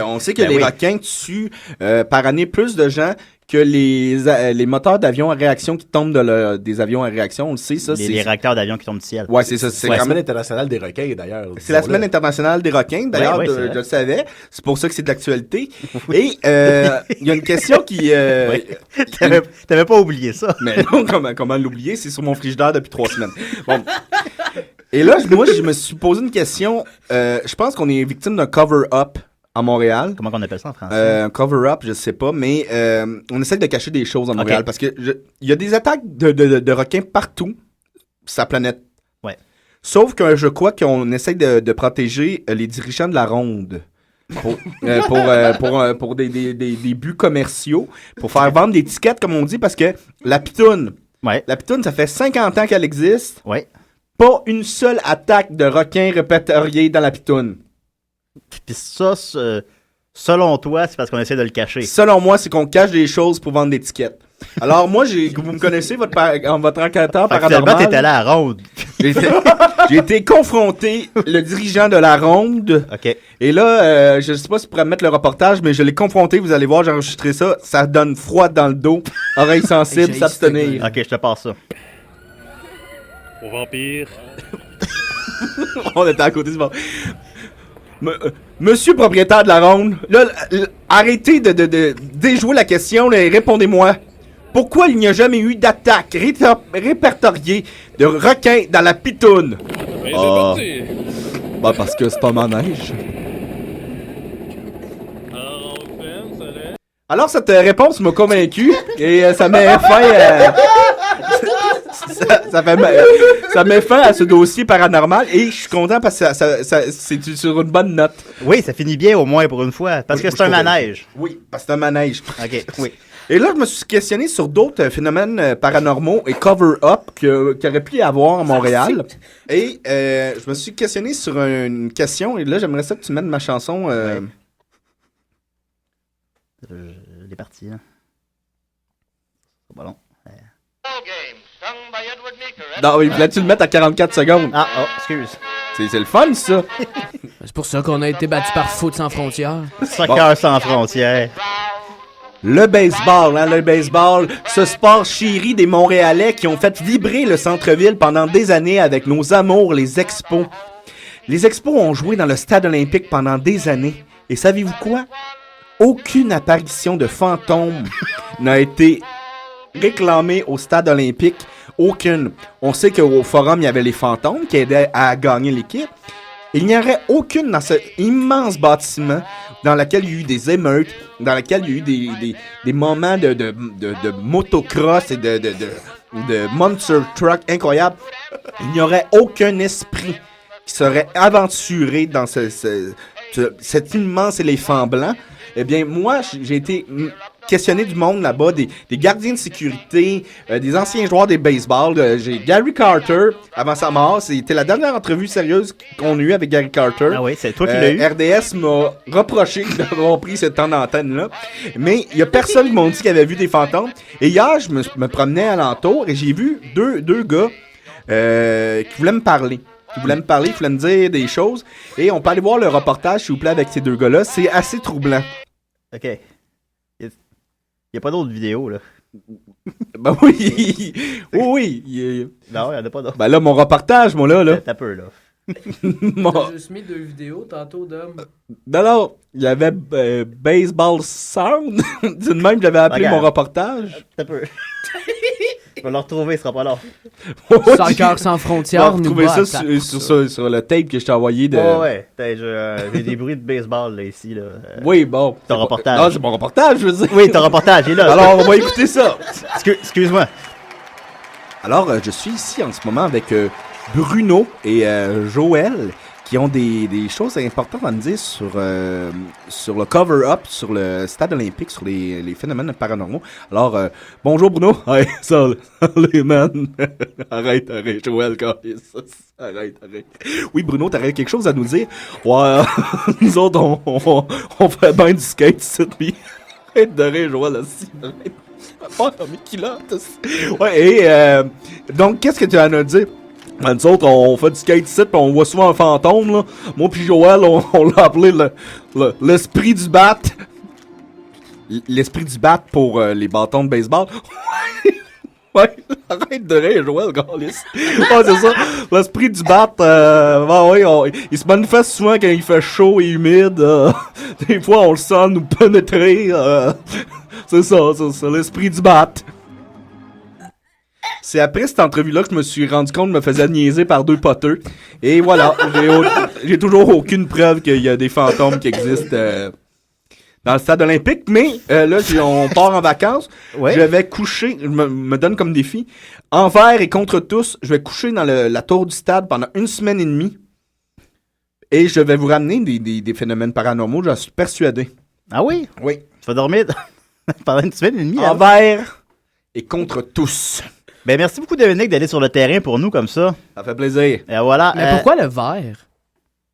On sait que Ben les oui. requins tuent par année plus de gens que les moteurs d'avions à réaction qui tombent des avions à réaction. On le sait, ça. Les réacteurs d'avion qui tombent du ciel. Ouais, c'est ça. C'est la semaine internationale des requins, d'ailleurs. C'est la semaine internationale des requins. D'ailleurs, Ouais, c'est vrai. je le savais. C'est pour ça que c'est de l'actualité. Et il y a une question qui... T'avais pas oublié ça. Mais non, comment l'oublier? C'est sur mon frigidaire depuis 3 semaines. Bon. Et là, moi, je me suis posé une question. Je pense qu'on est victime d'un cover-up à Montréal. Comment on appelle ça en français? Un cover-up, je sais pas, mais on essaie de cacher des choses à Montréal Ok. parce que il y a des attaques de requins partout sur la planète. Ouais. Sauf que je crois qu'on essaie de protéger les dirigeants de la ronde. Pour des buts commerciaux, pour faire vendre des tickets, comme on dit, parce que la pitoune, Ouais. ça fait 50 ans qu'elle existe. Ouais. Pas une seule attaque de requin répertoriée dans la pitoune. Puis ça, selon toi, c'est parce qu'on essaie de le cacher. Selon moi, c'est qu'on cache des choses pour vendre des tickets. Alors moi, vous me connaissez, votre enquêteur Fait que finalement, paranormal. t'étais allé à la ronde. J'ai été confronté, le dirigeant de la ronde. OK. Et là, je sais pas si tu pourrais mettre le reportage, mais je l'ai confronté, vous allez voir, j'ai enregistré ça. Ça donne froid dans le dos, oreilles sensibles, J'ai s'abstenir. OK, je te passe ça. Au vampire. On était à côté du bord. Monsieur propriétaire de la ronde, là, arrêtez de déjouer la question là, et répondez-moi. Pourquoi il n'y a jamais eu d'attaque répertoriée de requins dans la pitoune? Mais j'ai pas dit. Bah parce que c'est un manège. Alors cette réponse m'a convaincu et ça met fin ça met fin à ce dossier paranormal et je suis content parce que c'est sur une bonne note. Oui, ça finit bien au moins pour une fois, parce que c'est un manège. Oui, parce que c'est un manège. OK, oui. Et là, je me suis questionné sur d'autres phénomènes paranormaux et cover-up qu'il aurait pu y avoir à Montréal. Et je me suis questionné sur une question, et là, j'aimerais ça que tu mettes ma chanson... Ouais. Elle est partie, là. C'est pas long. Non, il voulait-tu le mettre à 44 secondes? Ah, oh, excuse. C'est le fun, ça. C'est pour ça qu'on a été battu par Foot sans frontières. Soccer sans frontières. Le baseball, ce sport chéri des Montréalais qui ont fait vibrer le centre-ville pendant des années avec nos amours, les Expos. Les Expos ont joué dans le stade olympique pendant des années. Et savez-vous quoi? Aucune apparition de fantômes n'a été réclamée au stade olympique. Aucune. On sait qu'au forum, il y avait les fantômes qui aidaient à gagner l'équipe. Il n'y aurait aucune dans cet immense bâtiment dans lequel il y a eu des émeutes, dans lequel il y a eu des moments de motocross et de monster truck incroyables. Il n'y aurait aucun esprit qui serait aventuré dans cet immense éléphant blanc. Eh bien, moi, j'ai été questionné du monde là-bas, des gardiens de sécurité, des anciens joueurs des baseball. J'ai Gary Carter, avant sa mort. C'était la dernière entrevue sérieuse qu'on a eue avec Gary Carter. Ah oui, c'est toi qui l'as eu. RDS m'a reproché d'avoir pris ce temps d'antenne-là. Mais il y a personne qui m'a dit qu'il avait vu des fantômes. Et hier, je me promenais alentour et j'ai vu deux gars qui voulaient me parler. Ils voulaient me dire des choses. Et on peut aller voir le reportage, s'il vous plaît, avec ces deux gars-là. C'est assez troublant. OK. Il n'y a pas d'autres vidéos, là. Ben oui. Oui. Non, il n'y en a pas d'autres. Ben là, mon reportage, moi, là. T'as peur, là. T'as juste mis 2 vidéos tantôt d'hommes. Non, il y avait Baseball Sound. C'est de même que j'avais appelé mon reportage. T'as peur. Je vais le retrouver, ce sera pas long. Soccer sans frontières. On va retrouver ça sur le tape que je t'ai envoyé de... Ouais. J'ai des bruits de baseball, là, ici, là. Oui, bon. Ton reportage. Non, c'est mon reportage, je veux dire. Oui, ton reportage, il est là. Alors, on va écouter ça. Excuse-moi. Alors, je suis ici en ce moment avec Bruno et Joël qui ont des choses importantes à me dire sur le cover-up, sur le stade olympique, sur les phénomènes paranormaux. Alors, bonjour Bruno. Hey, salut man. arrête, Joël, arrête. Oui, Bruno, t'aurais quelque chose à nous dire? Ouais, nous autres, on fait bien du skate, c'est lui. Arrête de rire, Joël, aussi. Pas mes culottes. Ouais, et donc, qu'est-ce que tu as à nous dire? Ben, nous autres, on fait du skate ici, pis on voit souvent un fantôme, là. Moi pis Joël, on l'a appelé l'esprit du bat. L'esprit du bat pour les bâtons de baseball. Ouais, arrête de rire, Joël, Gaulis. Ouais, c'est ça. L'esprit du bat, il se manifeste souvent quand il fait chaud et humide. Des fois, on le sent nous pénétrer. C'est ça, l'esprit du bat. C'est après cette entrevue-là que je me suis rendu compte que je me faisais niaiser par 2 poteux. Et voilà, j'ai toujours aucune preuve qu'il y a des fantômes qui existent dans le stade olympique. Mais là, on part en vacances. Ouais. Je vais coucher, je me donne comme défi, envers et contre tous, je vais coucher dans la tour du stade pendant 1 semaine et demie. Et je vais vous ramener des phénomènes paranormaux, j'en suis persuadé. Ah oui? Oui. Tu vas dormir pendant 1 semaine et demie? Envers et contre tous. Ben, merci beaucoup, Dominique, d'aller sur le terrain pour nous comme ça. Ça fait plaisir. Et voilà. Mais pourquoi le vert?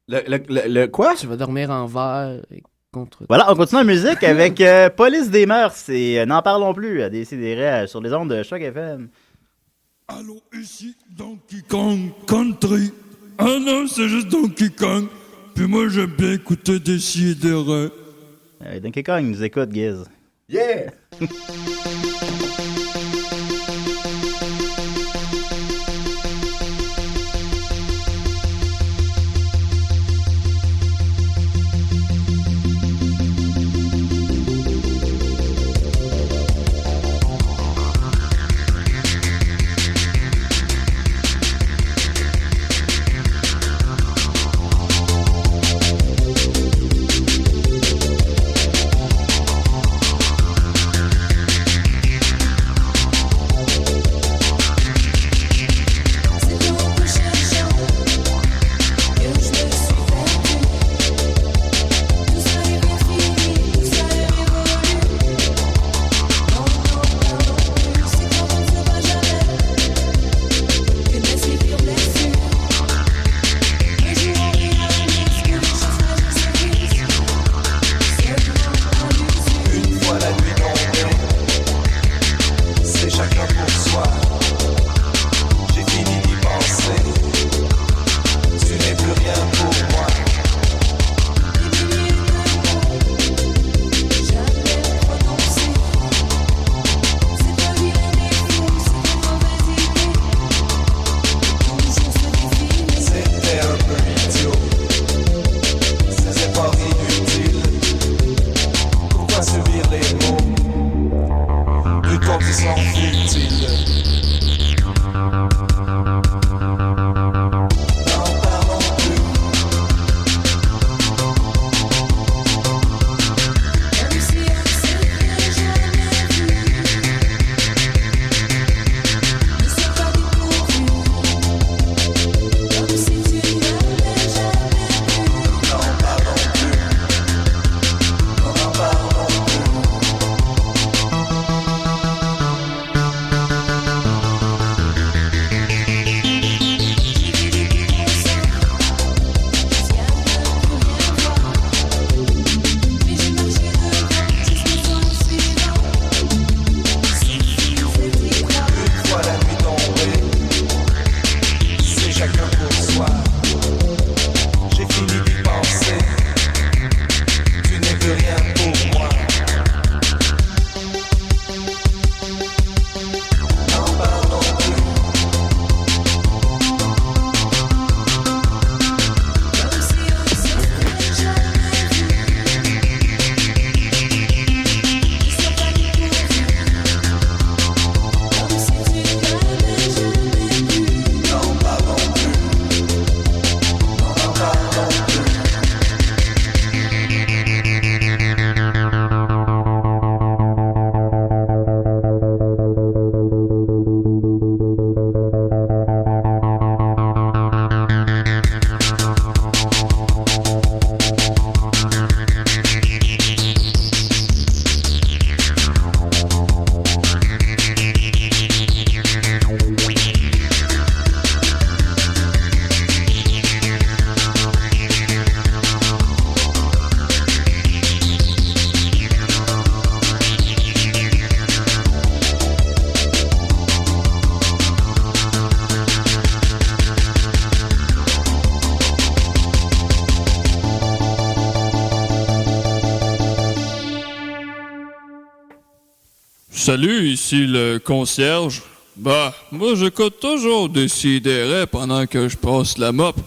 Le quoi? Tu vas dormir en vert et contre... Voilà, on continue en musique avec Police des Mœurs et N'en parlons plus à Décideret sur les ondes de Choc FM. Allô, ici Donkey Kong Country. Ah non, c'est juste Donkey Kong. Puis moi, j'aime bien écouter Décideret. Donkey Kong nous écoute, Giz. Yeah! Salut, ici le concierge. Bah, moi j'écoute toujours Décideret pendant que je passe la mop.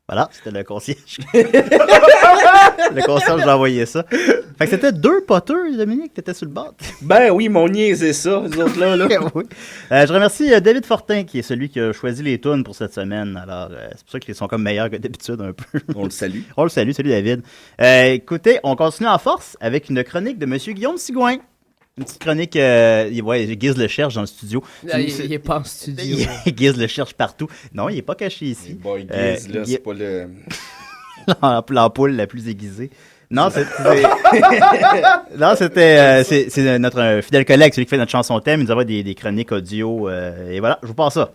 Voilà, c'était le concierge. Le concierge, j'ai envoyé ça. Fait que c'était 2 poteux, Dominique, t'étais sur le bord. Ben oui, mon niaisé ça, les autres là. Oui. Je remercie David Fortin, qui est celui qui a choisi les tunes pour cette semaine. Alors, c'est pour ça qu'ils sont comme meilleurs que d'habitude un peu. On le salue. On le salue, salut David. Écoutez, on continue en force avec une chronique de Monsieur Guillaume Sigouin. Une petite chronique, Guise le cherche dans le studio. Il est pas en studio. Guise le cherche partout. Non, il est pas caché ici. Boy, Guise, là, c'est pas le... L'ampoule la plus aiguisée. Non, c'était c'est notre fidèle collègue, celui qui fait notre chanson thème. Il nous envoie des chroniques audio. Et voilà, je vous passe ça.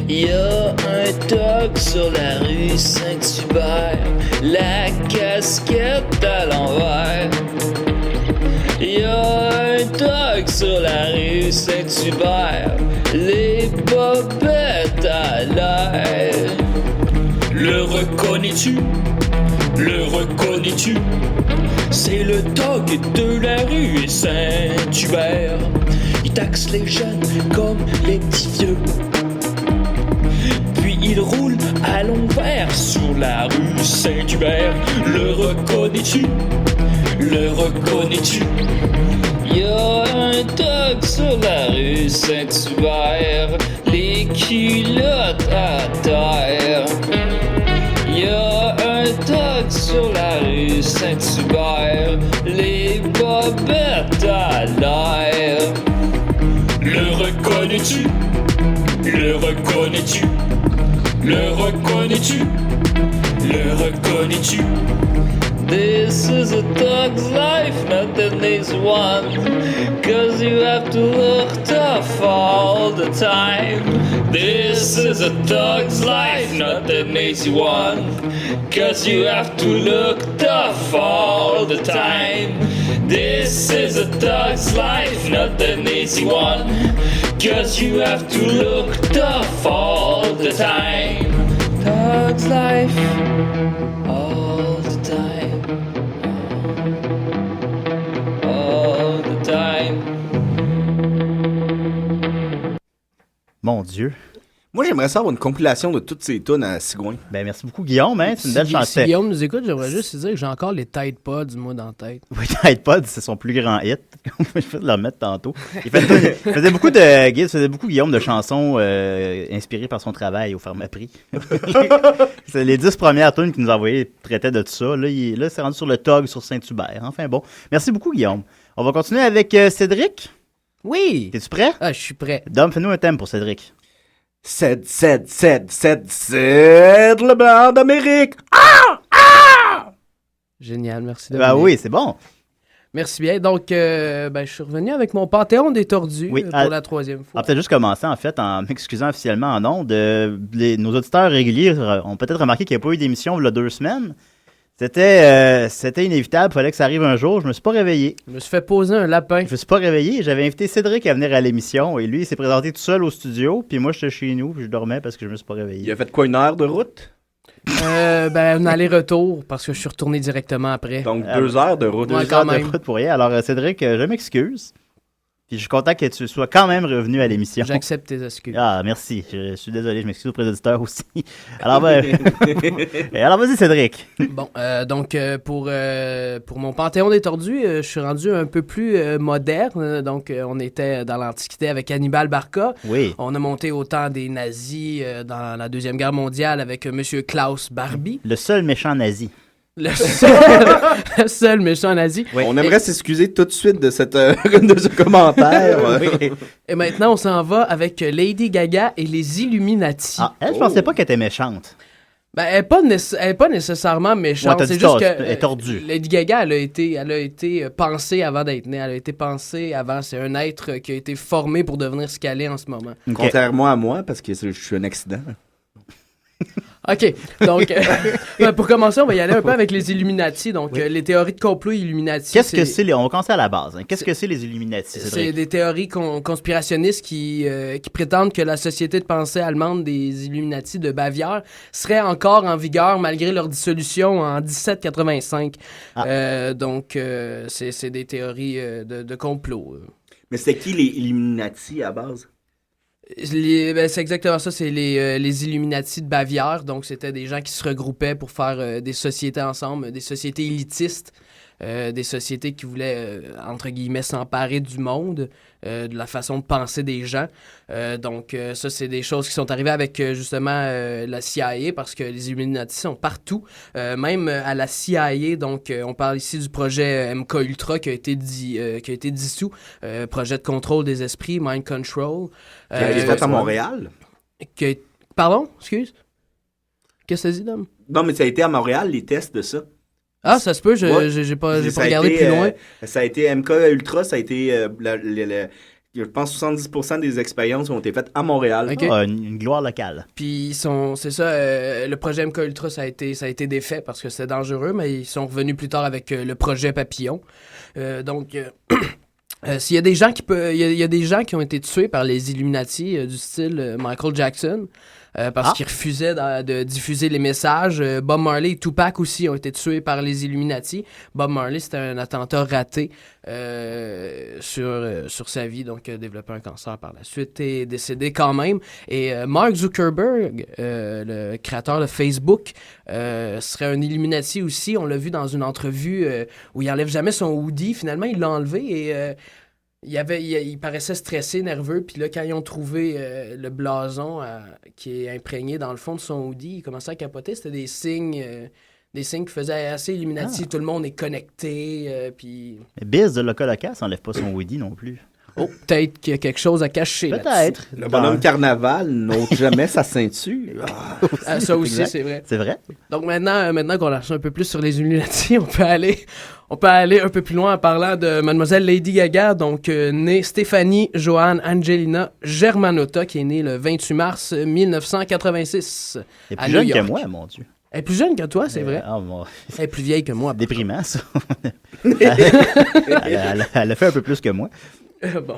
Y a un toc sur la rue Saint-Hubert, la casquette à l'envers. Y a un toc sur la rue Saint-Hubert, les bobettes à l'air. Le reconnais-tu? Le reconnais-tu? C'est le toc de la rue Saint-Hubert. Il taxe les jeunes comme les petits vieux. Puis il roule à l'envers sur la rue Saint-Hubert. Le reconnais-tu? Le reconnais-tu? Y'a un toc sur la rue Saint-Hubert, les culottes à terre. Y'a un toc sur la rue Saint-Hubert, les bobettes à l'air. Le reconnais-tu? Le reconnais-tu? Le reconnais-tu? Le reconnais-tu? This is a dog's life, not an easy one. 'Cause you have to look tough all the time. This is a dog's life, not an easy one. 'Cause you have to look tough all the time. This is a dog's life, not an easy one. 'Cause you have to look tough all the time. Dog's life, all the time. All the time. Mon Dieu. Moi, j'aimerais ça avoir une compilation de toutes ces tunes à Sigouin. Ben, merci beaucoup, Guillaume. Hein? C'est une belle chanson. Si Guillaume nous écoute, j'aimerais juste dire que j'ai encore les Tide Pods, moi, dans la tête. Oui, Tide Pods, c'est son plus grand hit. Je vais le remettre tantôt. Il faisait beaucoup Guillaume, de chansons inspirées par son travail au Pharmaprix. C'est les 10 premières tunes qu'il nous a envoyées traitaient de tout ça. Là, c'est rendu sur le TOG sur Saint-Hubert. Enfin bon, merci beaucoup, Guillaume. On va continuer avec Cédric. Oui! T'es-tu prêt? Ah, je suis prêt. Dom, fais-nous un thème pour Cédric. C'est le blanc d'Amérique. Génial, merci. Ben oui, c'est bon. Merci bien. Donc, je suis revenu avec mon Panthéon des tordus pour la 3e fois. On va peut-être juste commencer, en fait, en m'excusant officiellement en ondes. Nos auditeurs réguliers ont peut-être remarqué qu'il n'y a pas eu d'émission il y a 2 semaines. C'était inévitable, il fallait que ça arrive un jour. Je me suis pas réveillé. Je me suis fait poser un lapin. Je me suis pas réveillé. J'avais invité Cédric à venir à l'émission et lui, il s'est présenté tout seul au studio. Puis moi, j'étais chez nous, puis je dormais parce que je me suis pas réveillé. Il a fait quoi, 1 heure de route? Un aller-retour parce que je suis retourné directement après. Donc 2 heures de route. 2 heures de route pour rien. Alors, Cédric, je m'excuse. Puis je suis content que tu sois quand même revenu à l'émission. J'accepte tes excuses. Ah, merci. Je suis désolé, je m'excuse auprès des auditeurs aussi. Alors, alors vas-y, Cédric. Bon, donc pour mon Panthéon des tordus, je suis rendu un peu plus moderne. Donc, on était dans l'Antiquité avec Hannibal Barca. Oui. On a monté au temps des nazis dans la Deuxième Guerre mondiale avec Monsieur Klaus Barbie. Le seul méchant nazi. Le seul méchant nazi. Oui. On aimerait s'excuser tout de suite de ce commentaire. Oui. Et maintenant, on s'en va avec Lady Gaga et les Illuminati. Ah, elle, je pensais pas qu'elle était méchante. Ben, elle est pas nécessairement méchante. Ouais, c'est juste que elle est tordue. Lady Gaga, elle a été pensée avant d'être née. Elle a été pensée avant. C'est un être qui a été formé pour devenir ce qu'elle est en ce moment. Okay. Contrairement à moi, parce que je suis un accident. OK. Donc, pour commencer, on va y aller un peu avec les Illuminati. Donc, les théories de complot Illuminati. Qu'est-ce que c'est? On va commencer à la base. Hein. Qu'est-ce que c'est les Illuminati? C'est des théories conspirationnistes qui prétendent que la société de pensée allemande des Illuminati de Bavière serait encore en vigueur malgré leur dissolution en 1785. Donc, c'est des théories de complot. Mais c'était qui les Illuminati à base? C'est exactement ça, c'est les Illuminati de Bavière. Donc, c'était des gens qui se regroupaient pour faire des sociétés ensemble, des sociétés élitistes, des sociétés qui voulaient, entre guillemets, s'emparer du monde, de la façon de penser des gens. Donc, ça, c'est des choses qui sont arrivées avec, justement, la CIA, parce que les Illuminati sont partout, même à la CIA. Donc, on parle ici du projet MKUltra qui a été dissous, projet de contrôle des esprits, Mind Control. Qui a été fait à Montréal? Pardon? Excuse? Qu'est-ce que ça dit, Dom? Non, mais ça a été à Montréal, les tests de ça. Ah, ça se peut, j'ai pas regardé plus loin. Ça a été MK Ultra, ça a été, je pense, 70% des expériences ont été faites à Montréal. Okay. Une gloire locale. Puis, c'est ça, le projet MK Ultra, ça a été défait parce que c'était dangereux, mais ils sont revenus plus tard avec le projet Papillon. Donc... s'il y a des gens il y a des gens qui ont été tués par les Illuminati du style Michael Jackson parce qu'ils refusaient de diffuser les messages. Bob Marley et Tupac aussi ont été tués par les Illuminati. Bob Marley, c'était un attentat raté sur sa vie, donc a développé un cancer par la suite et décédé quand même. Et Mark Zuckerberg, le créateur de Facebook, serait un Illuminati aussi. On l'a vu dans une entrevue où il enlève jamais son hoodie. Finalement, il l'a enlevé et... Il paraissait stressé, nerveux, puis là, quand ils ont trouvé le blason qui est imprégné dans le fond de son hoodie, il commençait à capoter. C'était des signes qui faisaient assez Illuminati. Tout le monde est connecté, puis... Mais Biz de Loca Loca, ça enlève pas son hoodie non plus. Oh, peut-être qu'il y a quelque chose à cacher peut-être. Le bonhomme Carnaval n'ôte jamais sa ceinture. Ça aussi, c'est vrai. C'est vrai. Donc maintenant qu'on a reçu un peu plus sur les Illuminati, on peut aller un peu plus loin en parlant de Mademoiselle Lady Gaga, donc née Stéphanie Joanne Angelina Germanotta, qui est née le 28 mars 1986. Elle est plus jeune que moi, mon Dieu. Elle est plus jeune que toi, c'est vrai. Elle est plus vieille que moi. Déprimant, ça. elle a fait un peu plus que moi. Bon.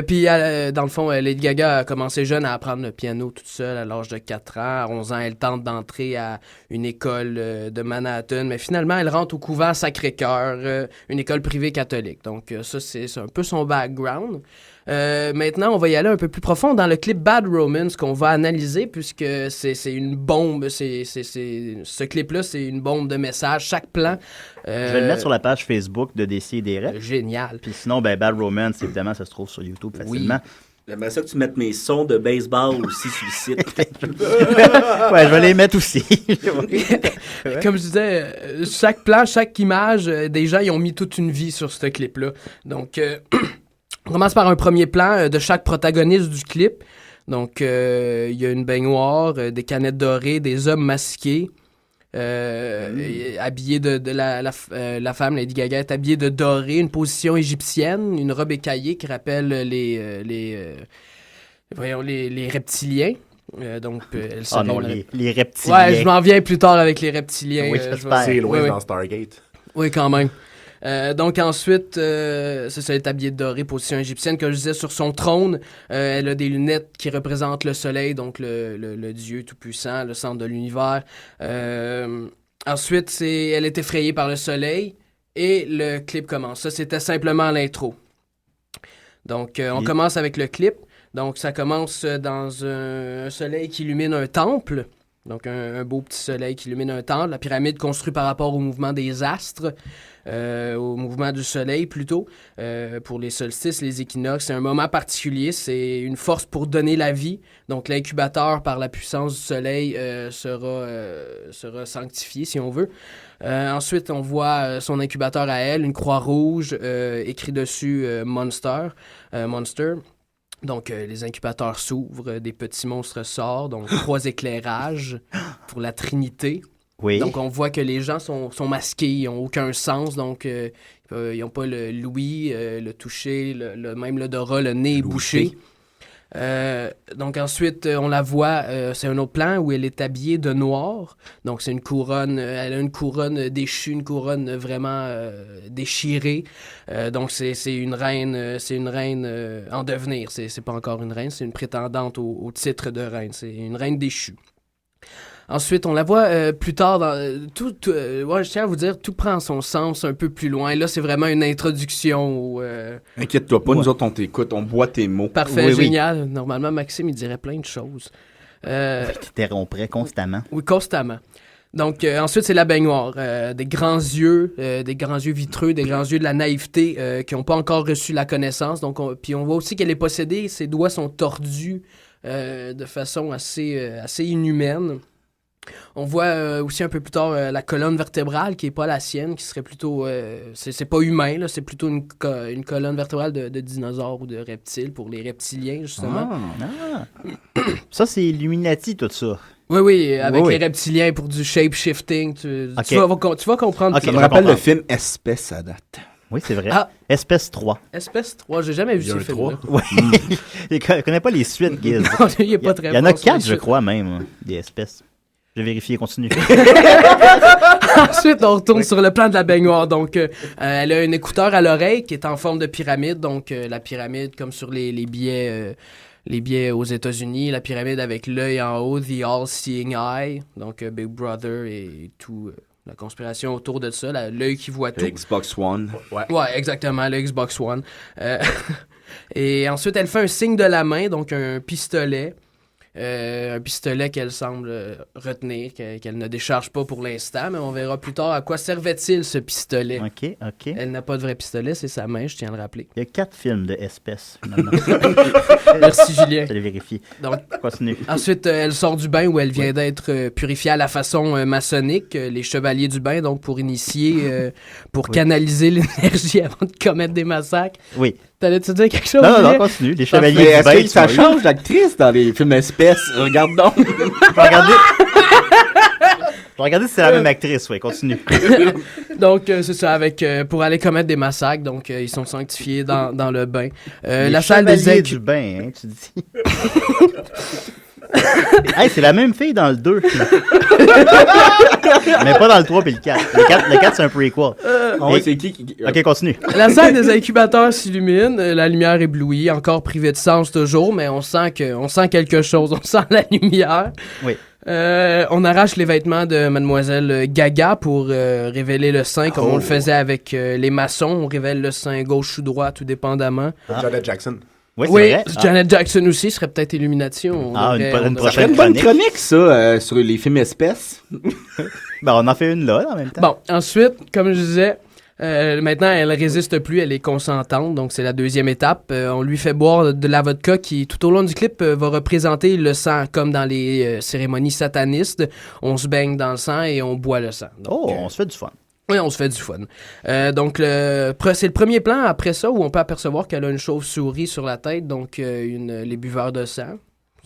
Puis, dans le fond, Lady Gaga a commencé jeune à apprendre le piano toute seule à l'âge de 4 ans. À 11 ans, elle tente d'entrer à une école de Manhattan, mais finalement, elle rentre au couvent Sacré-Cœur, une école privée catholique. Donc, ça, c'est un peu son background. Maintenant, on va y aller un peu plus profond dans le clip Bad Romance qu'on va analyser puisque c'est une bombe. Ce clip-là, c'est une bombe de messages. Chaque plan... Je vais le mettre sur la page Facebook de Décideret. Génial. Puis sinon, Bad Romance, évidemment, ça se trouve sur YouTube facilement. Oui. J'aimerais ça que tu mettes mes sons de baseball aussi sur le site. Ouais, je vais les mettre aussi. Comme je disais, chaque plan, chaque image, des gens, ils ont mis toute une vie sur ce clip-là. Donc... on commence par un premier plan de chaque protagoniste du clip. Donc, il y a une baignoire, des canettes dorées, des hommes masqués, habillés de la femme, Lady Gaga, est habillée de doré, une position égyptienne, une robe écaillée qui rappelle les reptiliens. Donc, les reptiliens. Ouais, je m'en viens plus tard avec les reptiliens. Oui, c'est loin dans Stargate. Oui, quand même. Donc ensuite, c'est ça, elle est habillée de doré, position égyptienne, comme je disais, sur son trône. Elle a des lunettes qui représentent le soleil, donc le dieu tout-puissant, le centre de l'univers. Ensuite, elle est effrayée par le soleil et le clip commence. Ça, c'était simplement l'intro. Donc, on commence avec le clip. Donc, ça commence dans un soleil qui illumine un temple. Donc, un beau petit soleil qui illumine un temple. La pyramide construite par rapport au mouvement des astres, au mouvement du soleil plutôt. Pour les solstices, les équinoxes, c'est un moment particulier. C'est une force pour donner la vie. Donc, l'incubateur, par la puissance du soleil, sera sanctifié, si on veut. Ensuite, on voit son incubateur à elle, une croix rouge, écrit dessus Monster. Donc, les incubateurs s'ouvrent, des petits monstres sortent, donc 3 éclairages pour la Trinité. Oui. Donc, on voit que les gens sont masqués, ils n'ont aucun sens, donc ils n'ont pas le l'ouïe, le toucher, même l'odorat, le nez est bouché. Donc ensuite, on la voit, c'est un autre plan où elle est habillée de noir. Donc c'est une couronne, elle a une couronne déchue, une couronne vraiment déchirée. Donc c'est une reine en devenir. C'est pas encore une reine, c'est une prétendante au titre de reine. C'est une reine déchue. Ensuite, on la voit plus tard dans ouais, je tiens à vous dire, tout prend son sens un peu plus loin. Là, c'est vraiment une introduction au... Inquiète-toi pas, nous autres, on t'écoute, on boit tes mots. Parfait, génial. Oui. Normalement, Maxime, il dirait plein de choses. Tu t'interromprais constamment. Oui, constamment. Donc, ensuite, c'est la baignoire. Des grands yeux vitreux, des grands yeux de la naïveté qui n'ont pas encore reçu la connaissance. Donc, puis on voit aussi qu'elle est possédée. Ses doigts sont tordus de façon assez inhumaine. On voit aussi un peu plus tard la colonne vertébrale qui n'est pas la sienne, qui serait plutôt... c'est pas humain, là, c'est plutôt une colonne vertébrale de dinosaures ou de reptiles, pour les reptiliens, justement. Ça, c'est Illuminati, tout ça. Oui, avec les reptiliens pour du shape-shifting. Tu vas comprendre. Ça me rappelle le film Espèce à date. Oui, c'est vrai. Espèce 3. Espèce 3, j'ai jamais vu ce film-là. Oui. Je connais pas les suites, Giz. Il y en a 4, je crois, même, des espèces. Je vais vérifier, continue. Ensuite, on retourne sur le plan de la baignoire. Donc, elle a un écouteur à l'oreille qui est en forme de pyramide. Donc, la pyramide, comme sur les billets aux États-Unis, la pyramide avec l'œil en haut, The All-Seeing Eye. Donc, Big Brother et tout... la conspiration autour de ça, l'œil qui voit tout. Le Xbox One. Ouais, exactement, le Xbox One. Et ensuite, elle fait un signe de la main, donc un pistolet. Un pistolet qu'elle semble retenir, qu'elle ne décharge pas pour l'instant, mais on verra plus tard à quoi servait-il ce pistolet. OK. Elle n'a pas de vrai pistolet, c'est sa main, je tiens à le rappeler. Il y a 4 films de espèces, finalement. Merci, Julien. Je vais vérifier. Donc, continue. Ensuite, elle sort du bain où elle vient d'être purifiée à la façon maçonnique, les chevaliers du bain, donc pour initier, pour canaliser l'énergie avant de commettre des massacres. Oui. T'allais-tu dire quelque chose? Non, continue. Les chevaliers du bain. Est-ce que ça change l'actrice dans les films espèces? Regarde donc. Je vais regarder si c'est la même actrice, oui, continue. Donc, c'est ça, pour aller commettre des massacres. Donc, ils sont sanctifiés dans le bain. La salle des du bain, hein, tu dis. Hey, c'est la même fille dans le 2. Mais pas dans le 3 et le 4. Le 4, c'est un prequel. C'est qui? OK, continue. La salle des incubateurs s'illumine. La lumière éblouit, encore privée de sens toujours, mais on sent quelque chose. On sent la lumière. Oui. On arrache les vêtements de Mademoiselle Gaga pour révéler le sein, comme on le faisait avec les maçons. On révèle le sein gauche ou droit, tout dépendamment. Janet Jackson. Oui, Janet Jackson aussi serait peut-être Illuminati. Une prochaine une bonne chronique, ça, sur les films espèces. On en fait une là, en même temps. Bon, ensuite, comme je disais, maintenant, elle résiste plus, elle est consentante, donc c'est la deuxième étape. On lui fait boire de la vodka qui, tout au long du clip, va représenter le sang, comme dans les cérémonies satanistes. On se baigne dans le sang et on boit le sang. Donc, on se fait du fun. Oui, on se fait du fun. Donc, c'est le premier plan après ça où on peut apercevoir qu'elle a une chauve-souris sur la tête, donc les buveurs de sang.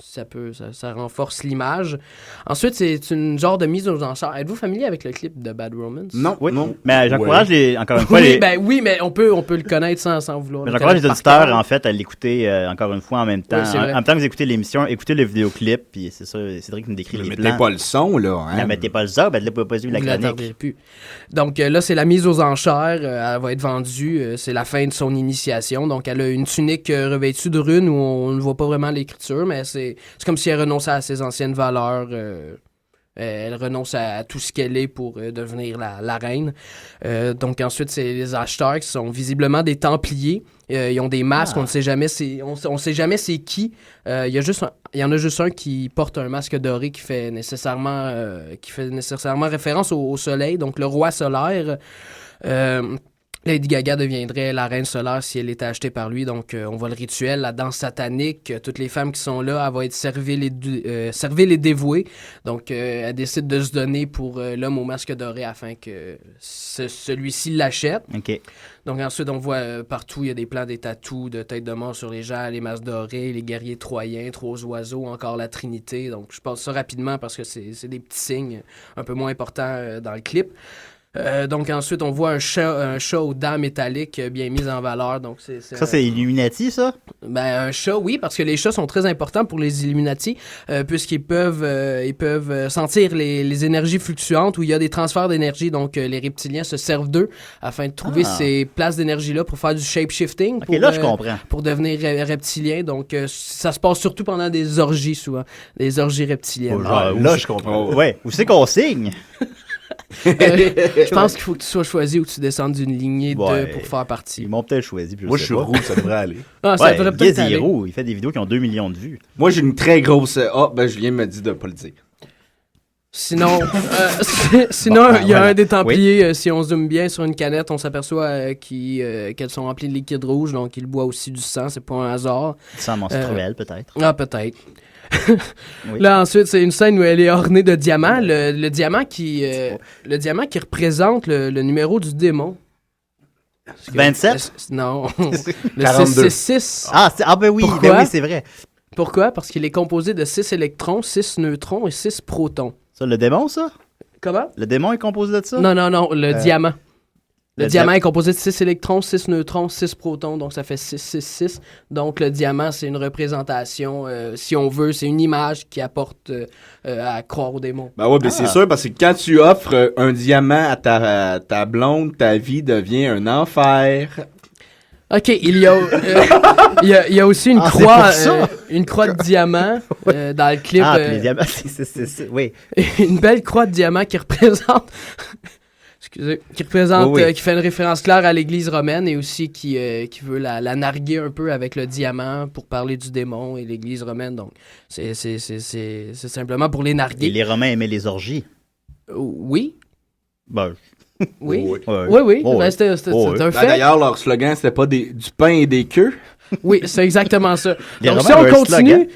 Ça renforce l'image. Ensuite, c'est une genre de mise aux enchères. Êtes-vous familier avec le clip de Bad Romance? Non. Mais j'encourage encore une fois... Oui, mais on peut le connaître sans vouloir. Mais j'encourage les auditeurs, en fait, à l'écouter encore une fois en même temps. Oui, en même temps que vous écoutez l'émission, écoutez le vidéoclip, puis c'est ça, Cédric nous décrit les plans. Mettez pas le son, là. Ne mettez pas le son, ben, pas vu la chronique. Plus. Donc là, c'est la mise aux enchères. Elle va être vendue. C'est la fin de son initiation. Donc, elle a une tunique revêtue de runes où on ne voit pas vraiment l'écriture, mais c'est comme si elle renonçait à ses anciennes valeurs. Elle renonce à tout ce qu'elle est pour devenir la reine. Donc ensuite, c'est les acheteurs qui sont visiblement des Templiers. Ils ont des masques, on ne sait jamais on sait jamais c'est qui. Il y en a juste un qui porte un masque doré qui fait nécessairement référence au soleil, donc le roi solaire. Lady Gaga deviendrait la reine solaire si elle était achetée par lui. Donc, on voit le rituel, la danse satanique. Toutes les femmes qui sont là, elle va être servir les dévoués. Donc, elle décide de se donner pour l'homme au masque doré afin que celui-ci l'achète. OK. Donc, ensuite, on voit partout, il y a des plans des tatous de tête de mort sur les gens, les masques dorés, les guerriers troyens, 3 oiseaux, encore la Trinité. Donc, je passe ça rapidement parce que c'est des petits signes un peu moins importants dans le clip. Donc ensuite, on voit un chat aux dents métalliques bien mis en valeur. Donc Ça, c'est Illuminati, ça? Ben, un chat, oui, parce que les chats sont très importants pour les Illuminati, puisqu'ils peuvent sentir les énergies fluctuantes où il y a des transferts d'énergie. Donc, les reptiliens se servent d'eux afin de trouver ces places d'énergie-là pour faire du shape-shifting. OK, là, je comprends. Pour devenir reptilien. Donc, ça se passe surtout pendant des orgies, souvent. Des orgies reptiliennes. Là, je comprends. Ouais. Où c'est qu'on signe? Je pense qu'il faut que tu sois choisi ou que tu descendes d'une lignée pour faire partie. Ils m'ont peut-être choisi. Moi, je suis roux, ça devrait aller. Ah, ça devrait peut-être aller. Roux, il fait des vidéos qui ont 2 millions de vues. Moi, j'ai une très grosse... Julien me dit de pas le dire. Sinon, il y a un des Templiers, si on zoome bien sur une canette, on s'aperçoit qu'elles sont remplies de liquide rouge, donc il boit aussi du sang, c'est pas un hasard. Du sang menstruel, peut-être. Ah, peut-être. Là, ensuite, c'est une scène où elle est ornée de diamants. Le diamant qui représente le numéro du démon. 27? Non. Le 42. 666. Ben oui, Pourquoi? ben oui, c'est vrai. Pourquoi? Parce qu'il est composé de 6 électrons, 6 neutrons et 6 protons. Ça, le démon, ça? Comment? Le démon est composé de ça? Non, le diamant. Le Le diamant est composé de 6 électrons, 6 neutrons, 6 protons, donc ça fait 6, 6, 6. Donc le diamant, c'est une représentation, si on veut, c'est une image qui apporte à croire au démon. Ben ouais, c'est sûr, parce que quand tu offres un diamant à ta blonde, ta vie devient un enfer. OK, il y a aussi une croix de diamant dans le clip. Les diamants, oui. Une belle croix de diamant qui représente... qui fait une référence claire à l'Église romaine et aussi qui veut la narguer un peu avec le diamant pour parler du démon et l'Église romaine. Donc, c'est simplement pour les narguer. Et les Romains aimaient les orgies. Oui. Ben, oui. Oui. Ben, c'était un fait. D'ailleurs, leur slogan, c'était pas du pain et des queues. Oui, c'est exactement ça. Les Donc, Romains si on avaient un continue...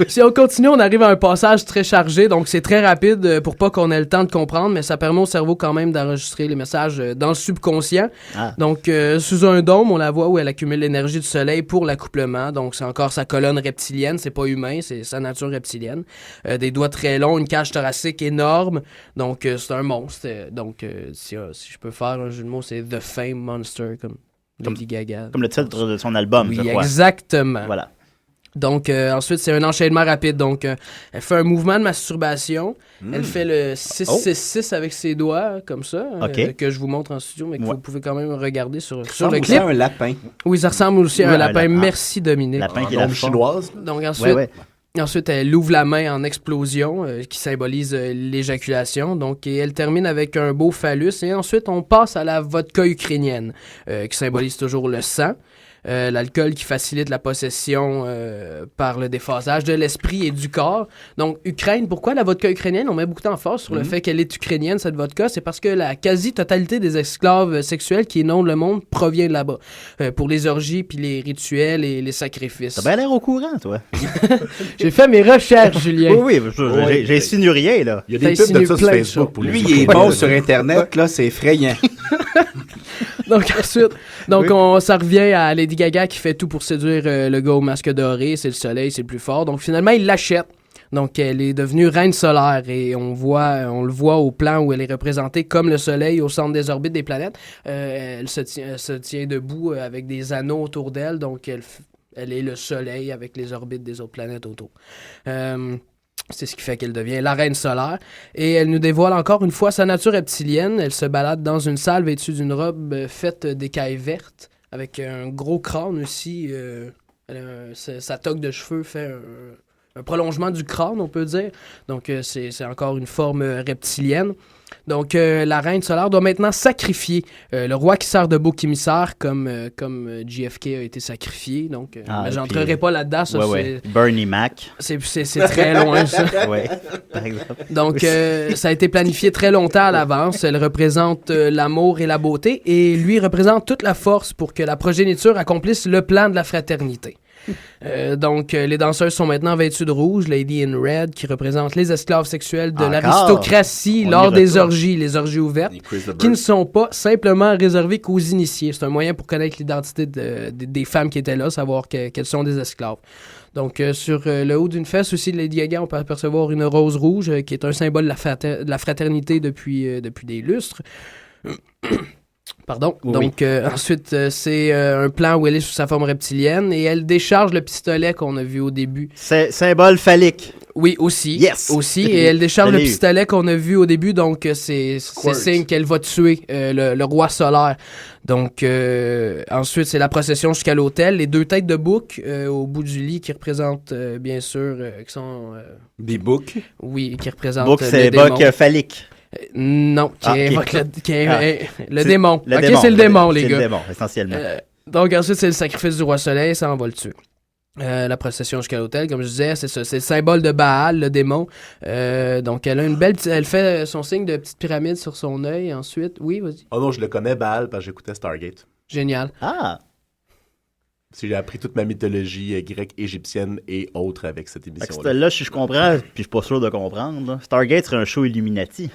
Si on continue, on arrive à un passage très chargé, donc c'est très rapide pour pas qu'on ait le temps de comprendre, mais ça permet au cerveau quand même d'enregistrer les messages dans le subconscient. Donc, sous un dôme, on la voit où elle accumule l'énergie du soleil pour l'accouplement. Donc, c'est encore sa colonne reptilienne, c'est pas humain, c'est sa nature reptilienne. Des doigts très longs, une cage thoracique énorme. Donc, c'est un monstre. Donc, si je peux faire un jeu de mots, c'est The Fame Monster, comme Lady Gaga. Comme le titre de son album, je oui, crois. Exactement. Voilà. Donc, ensuite, c'est un enchaînement rapide. Donc, elle fait un mouvement de masturbation. Elle fait le 6-6-6 avec ses doigts, comme ça, que je vous montre en studio, mais que vous pouvez quand même regarder sur le clip. Ça ressemble à un lapin. Oui, ça ressemble aussi à un lapin. Merci, Dominique. Lapin qui est la chinoise. Donc, ensuite, elle ouvre la main en explosion, qui symbolise l'éjaculation. Donc, et elle termine avec un beau phallus. Et ensuite, on passe à la vodka ukrainienne, qui symbolise toujours le sang. L'alcool qui facilite la possession par le déphasage de l'esprit et du corps. Donc, Ukraine, pourquoi la vodka ukrainienne? On met beaucoup d'emphase sur le fait qu'elle est ukrainienne, cette vodka. C'est parce que la quasi-totalité des esclaves sexuels qui inondent le monde provient de là-bas. Pour les orgies, puis les rituels et les sacrifices. T'as bien l'air au courant, toi. J'ai fait mes recherches, Julien. Oui, j'ai signé rien, là. Il y a des pubs de ça sur Facebook. Pour lui, il est bon sur Internet, là, c'est effrayant. Donc, ensuite, ça revient à Lady Gaga qui fait tout pour séduire le gars au masque doré. C'est le soleil, c'est le plus fort. Donc, finalement, il l'achète. Donc, elle est devenue reine solaire et on le voit au plan où elle est représentée comme le soleil au centre des orbites des planètes. Elle se tient debout avec des anneaux autour d'elle. Donc, elle est le soleil avec les orbites des autres planètes autour. C'est ce qui fait qu'elle devient la reine solaire. Et elle nous dévoile encore une fois sa nature reptilienne. Elle se balade dans une salle vêtue d'une robe faite d'écailles vertes, avec un gros crâne aussi. Sa toque de cheveux fait un prolongement du crâne, on peut dire. Donc, c'est encore une forme reptilienne. Donc, la reine solaire doit maintenant sacrifier le roi qui sert de bouc émissaire, comme JFK a été sacrifié. Donc, mais j'entrerai pas là-dedans. Ça, Bernie Mac. C'est très loin, ça. Oui, par exemple. Donc, ça a été planifié très longtemps à l'avance. Elle représente l'amour et la beauté, et lui représente toute la force pour que la progéniture accomplisse le plan de la fraternité. Donc, les danseuses sont maintenant vêtues de rouge, Lady in Red, qui représente les esclaves sexuels de Encore? l'aristocratie On y lors des retourne. les orgies ouvertes, Et Chris qui ne sont pas simplement réservées qu'aux initiés. C'est un moyen pour connaître l'identité des femmes qui étaient là, savoir qu'elles sont des esclaves. Donc, sur le haut d'une fesse aussi de Lady Gaga, on peut apercevoir une rose rouge, qui est un symbole de la fraternité depuis des lustres. Pardon. Oui. Donc, ensuite, c'est un plan où elle est sous sa forme reptilienne et elle décharge le pistolet qu'on a vu au début. C'est symbole phallique. Oui, aussi. Yes! Aussi. Et elle décharge Je le l'ai eu. pistolet qu'on a vu au début, donc c'est signe qu'elle va tuer le roi solaire. Donc, ensuite, c'est la procession jusqu'à l'hôtel. Les 2 têtes de bouc au bout du lit qui représentent, bien sûr, qui sont... Des books. oui, qui représentent Donc, le c'est démon. boc phallique. Non, qui Ah, ok. invoque le C'est démon. Le Ok, démon. c'est le démon, les C'est gars. le démon, essentiellement. Donc ensuite, c'est le sacrifice du roi soleil, ça, on va le tuer. La procession jusqu'à l'hôtel, comme je disais, c'est ça, c'est le symbole de Baal, le démon. Donc elle a une belle, elle fait son signe de petite pyramide sur son œil. Ensuite, oui, vas-y. Oh non, je le connais, Baal, parce que j'écoutais Stargate. Génial. Ah! Parce que j'ai appris toute ma mythologie grecque, égyptienne et autres avec cette Fait que émission-là. là, je comprends, puis je suis pas sûr de comprendre. Là. Stargate serait un show Illuminati.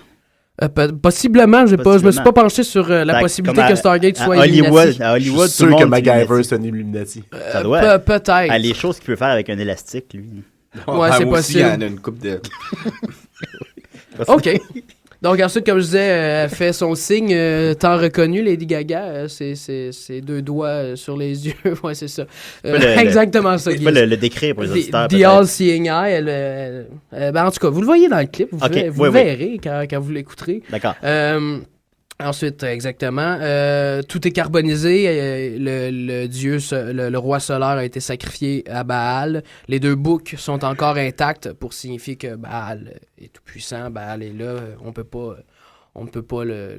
Possiblement, je me suis Possiblement. pas penché sur la Fait que possibilité comme que Stargate soit Hollywood, Illuminati. à Je Hollywood, suis tout le sûr que monde est MacGyver, Illuminati. c'est un Illuminati. Ça doit être. Peut-être. Ah, les choses qu'il peut faire avec un élastique, lui. Ouais, c'est moi aussi, possible. il y en a une coupe de... OK. Donc ensuite, comme je disais, elle fait son signe tant reconnu, Lady Gaga. C'est 2 doigts sur les yeux. Ouais, c'est ça. Exactement ça. C'est pas le décret pour les auditeurs. The peut-être. All-Seeing Eye. Ben, en tout cas, vous le voyez dans le clip. Vous, Ok, vous oui, le oui. verrez quand vous l'écouterez. D'accord. Ensuite, exactement, tout est carbonisé. Le dieu, le roi solaire a été sacrifié à Baal. Les 2 boucs sont encore intacts pour signifier que Baal est tout puissant. Baal est là. On ne peut pas le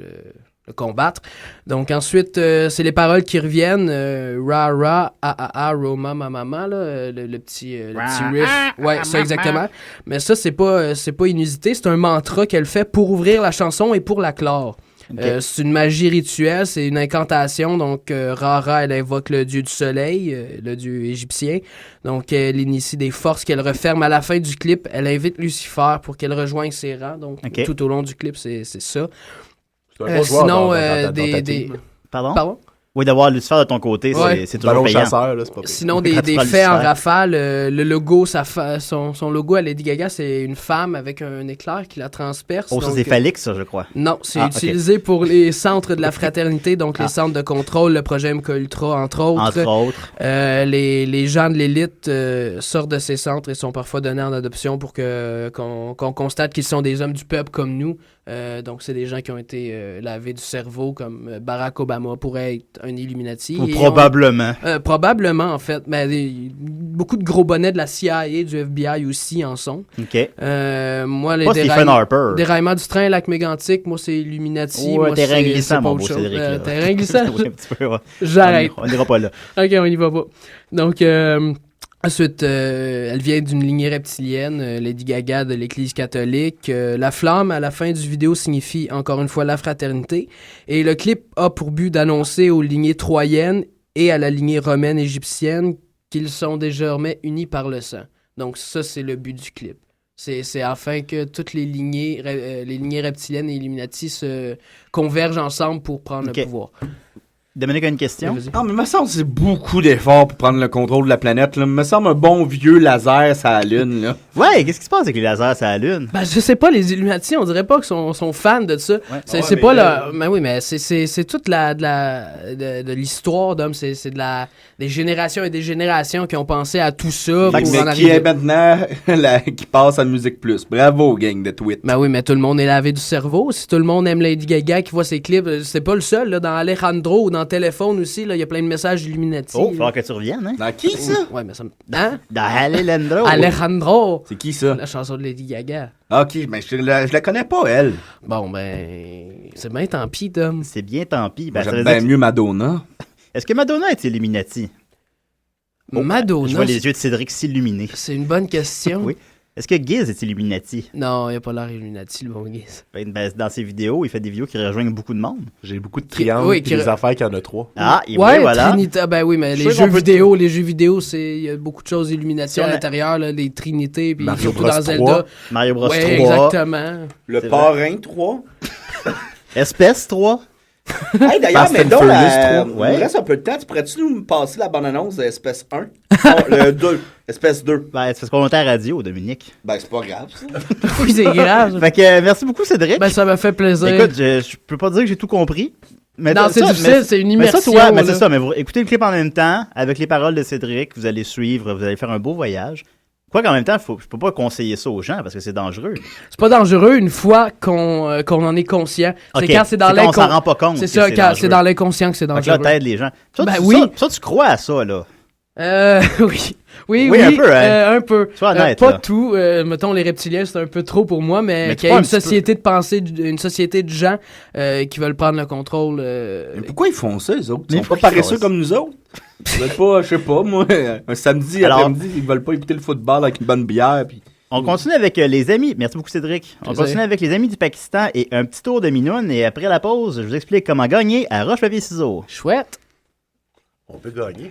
combattre. Donc ensuite, c'est les paroles qui reviennent. Ra ra a Roma ma mama là, le petit riff. Ouais, ça exactement. Mais ça c'est pas inusité. C'est un mantra qu'elle fait pour ouvrir la chanson et pour la clore. Okay. C'est une magie rituelle, c'est une incantation. Donc, Ra-Ra, elle invoque le dieu du soleil, le dieu égyptien. Donc, elle initie des forces qu'elle referme à la fin du clip. Elle invite Lucifer pour qu'elle rejoigne ses rangs. Donc, Okay. tout au long du clip, c'est ça. C'est un bon joueur Sinon, dans ta des... team. Pardon? Oui, d'avoir Lucifer de ton côté, Ouais. c'est toujours Ballon payant. chasseur, là, c'est pas pire. Sinon, Quand tu des prends faits en Lucifer. rafale. Le logo, son logo à Lady Gaga, c'est une femme avec un éclair qui la transperce. Oh, ça, Donc, c'est phallique, ça, je crois. Non, c'est Ah, ok. utilisé pour les centres de la fraternité, donc les centres de contrôle, le projet MK Ultra, entre autres. Entre autres. Les gens de l'élite sortent de ces centres et sont parfois donnés en adoption pour qu'on constate qu'ils sont des hommes du peuple comme nous. Donc, c'est des gens qui ont été lavés du cerveau, comme Barack Obama pourrait être un Illuminati. Ou Et probablement. probablement, en fait. Mais beaucoup de gros bonnets de la CIA, du FBI aussi en sont. OK. Moi, les Pas Stephen Harper. déraillements du train, lac mégantic, moi, c'est Illuminati. Ouais, moi, terrain c'est glissant, pas mon autre beau chose. Cédric. là. Terrain glissant? Oui, un petit peu, ouais. J'arrête. On n'ira pas là. OK, on y va pas. Donc, ensuite, elle vient d'une lignée reptilienne, Lady Gaga de l'Église catholique. La flamme, à la fin du vidéo, signifie encore une fois la fraternité. Et le clip a pour but d'annoncer aux lignées troyennes et à la lignée romaine égyptienne qu'ils sont désormais unis par le sang. Donc ça, c'est le but du clip. C'est afin que toutes les lignées reptiliennes et Illuminati se convergent ensemble pour prendre Ok. le pouvoir. Dominique a une question? Vas-y. Ah, mais me semble que c'est beaucoup d'efforts pour prendre le contrôle de la planète. Là. Me semble un bon vieux laser sur la Lune. Là. Ouais, qu'est-ce qui se passe avec les lasers sur la Lune? Ben, je sais pas, les Illuminati, on dirait pas qu'ils sont fans de ça. C'est Ouais, pas mais là. Mais oui, mais c'est toute de l'histoire d'hommes. C'est des générations et des générations qui ont pensé à tout ça. Fait que, pour mais en qui arriver. est maintenant qui passe à Musique Plus. Bravo, gang de tweets. Ben oui, mais tout le monde est lavé du cerveau. Si tout le monde aime Lady Gaga qui voit ses clips, c'est pas le seul. Là, dans Alejandro ou dans Téléphone aussi, il y a plein de messages Illuminati. Oh, il va falloir que tu reviennes, hein? Dans qui, ça? Ouais, mais ça me. Hein? Dans Alejandro. Alejandro! C'est qui, ça? La chanson de Lady Gaga. Ok, mais je la connais pas, elle. Bon, ben. C'est bien tant pis, Dom. C'est bien tant pis. Moi, Ben, ça j'aime veut bien dire mieux Madonna. Est-ce que Madonna est Illuminati? Madonna. Je vois les yeux de Cédric s'illuminer. C'est une bonne question. Oui. Est-ce que Giz est Illuminati? Non, il a pas l'air Illuminati, le bon Giz. Ben, dans ses vidéos, il fait des vidéos qui rejoignent beaucoup de monde. J'ai beaucoup de triangles et des affaires qu'il y en a 3. Ah, ouais, voilà. Trinité. Ben oui, mais les jeux vidéo, il y a beaucoup de choses Illuminati à l'intérieur, là, les Trinités, puis surtout dans Zelda. Mario Bros 3. Exactement. Le Parrain 3. Espèce 3. Hey, d'ailleurs, mais donc, il ouais. reste un peu de temps. Tu pourrais-tu nous passer la bande-annonce de Espèce 1? Non, le 2. Espèce 2. Ben, c'est parce qu'on était à la radio, Dominique. Ben, c'est pas grave, ça. Oui, c'est grave. Fait que, merci beaucoup, Cédric. Ben, ça m'a fait plaisir. Écoute, je peux pas dire que j'ai tout compris. Mais non, c'est difficile, c'est une immersion. Mais c'est ça, mais vous écoutez le clip en même temps, avec les paroles de Cédric, vous allez suivre, vous allez faire un beau voyage. Quoi qu'en même temps, je peux pas conseiller ça aux gens parce que c'est dangereux. C'est pas dangereux une fois qu'on en est conscient. C'est quand c'est dans l'inconscient. On s'en rend pas compte. C'est ça, quand c'est dans l'inconscient que c'est dangereux. Donc là, t'aides les gens. Ça, ben oui. Ça, tu crois à ça, là? Oui, un peu, un peu. Sois honnête, pas là. tout. Mettons, les reptiliens, c'est un peu trop pour moi, mais qu'il y a une société de pensée, une société de gens qui veulent prendre le contrôle. Mais pourquoi ils font ça, les autres? Ils sont pas paresseux comme nous autres? Ils veulent pas, je sais pas, moi, un samedi après-midi, ils veulent pas écouter le football avec une bonne bière. Puis... On continue avec les amis. Merci beaucoup, Cédric. On continue avec les amis du Pakistan et un petit tour de Minoune. Et après la pause, je vous explique comment gagner à Roche-Papier-Ciseaux. Chouette. On peut gagner.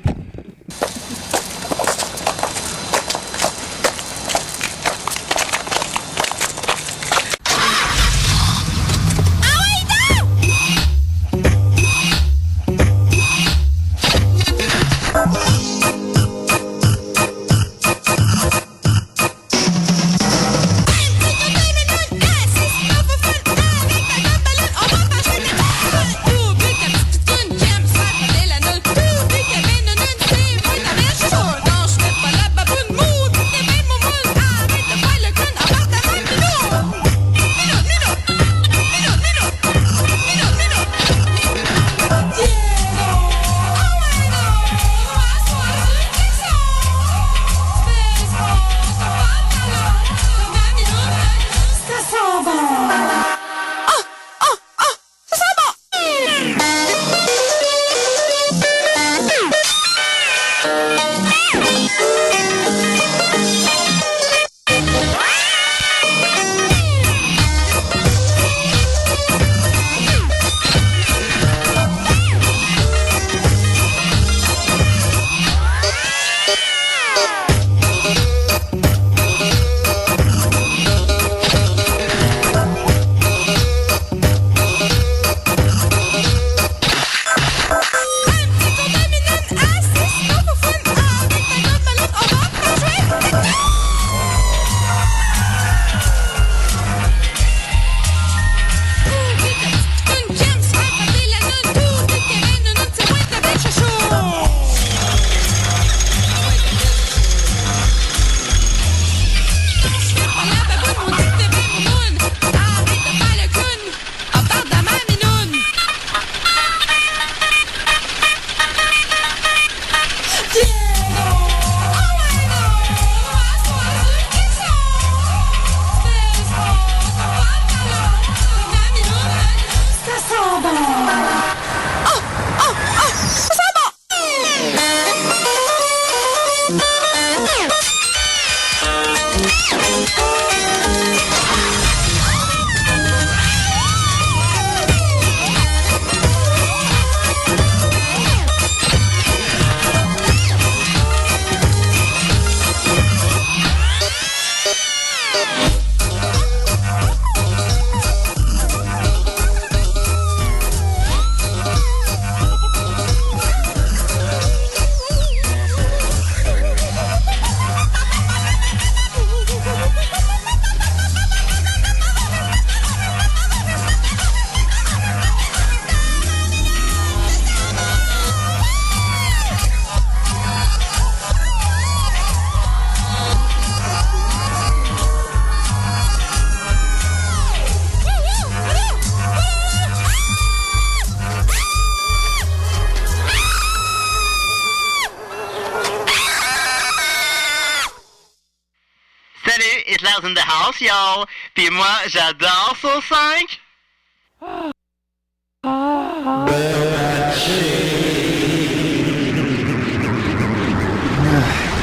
Hitler's in the house, y'all. Puis moi, j'adore Soul 5.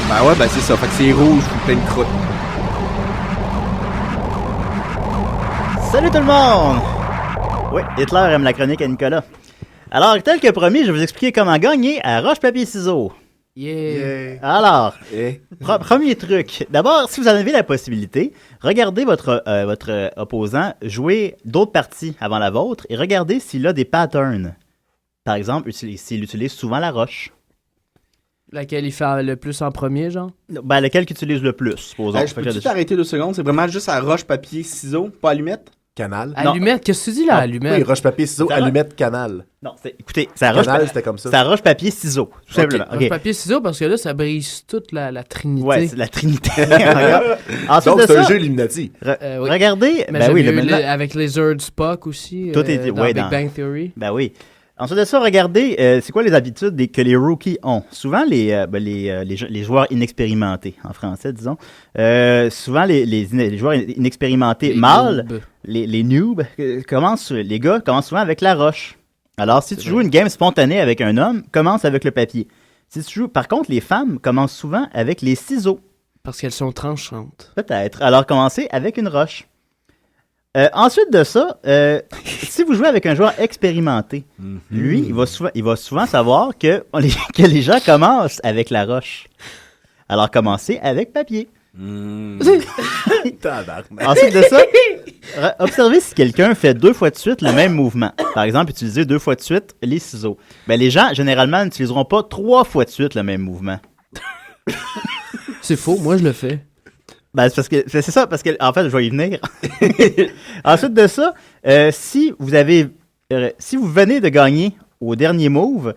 Ben ouais, ben c'est ça. Fait que c'est rouge, plein de croûtes. Salut tout le monde! Oui, Hitler aime la chronique à Nicolas. Alors, tel que promis, je vais vous expliquer comment gagner à roche-papier-ciseaux. Yeah. Alors, premier truc. D'abord, si vous en avez la possibilité, regardez votre opposant jouer d'autres parties avant la vôtre et regardez s'il a des patterns. Par exemple, s'il utilise souvent la roche. Laquelle il fait le plus en premier, genre? Ben, lequel qu'il utilise le plus, supposons. Je peux-tu t'arrêter 2 secondes? C'est vraiment juste à roche, papier, ciseaux, pas allumette? Canal. Allumette, qu'est-ce que tu dis là, allumette? Oui, roche, papier, ciseaux, allumette, canal. Non, écoutez, c'est roche, c'était comme ça. C'est roche, papier, ciseaux, tout simplement. Roche, papier, ciseaux, parce que là, ça brise toute la trinité. Ouais, c'est la trinité. Ensuite donc, c'est un jeu Illuminati. Oui. Regardez, ben oui, avec Lizard Spock aussi, tout est dans Big Bang Theory. Ben oui. Ensuite de ça, regardez, c'est quoi les habitudes que les rookies ont? Souvent, les joueurs inexpérimentés, en français, disons. Souvent, les joueurs inexpérimentés mâles, les noobs, les gars commencent souvent avec la roche. Alors, si tu joues une game spontanée avec un homme, commence avec le papier. Si tu joues, par contre, les femmes commencent souvent avec les ciseaux. Parce qu'elles sont tranchantes. Peut-être. Alors, commencez avec une roche. Ensuite de ça, si vous jouez avec un joueur expérimenté, lui, il va souvent savoir que les gens commencent avec la roche. Alors, commencez avec papier. Ensuite de ça, observez si quelqu'un fait 2 fois de suite le même mouvement. Par exemple, utilisez 2 fois de suite les ciseaux. Ben, les gens, généralement, n'utiliseront pas 3 fois de suite le même mouvement. C'est faux, moi je le fais. Ben, c'est ça, parce que en fait, je vais y venir. Ensuite de ça, si vous venez de gagner au dernier move,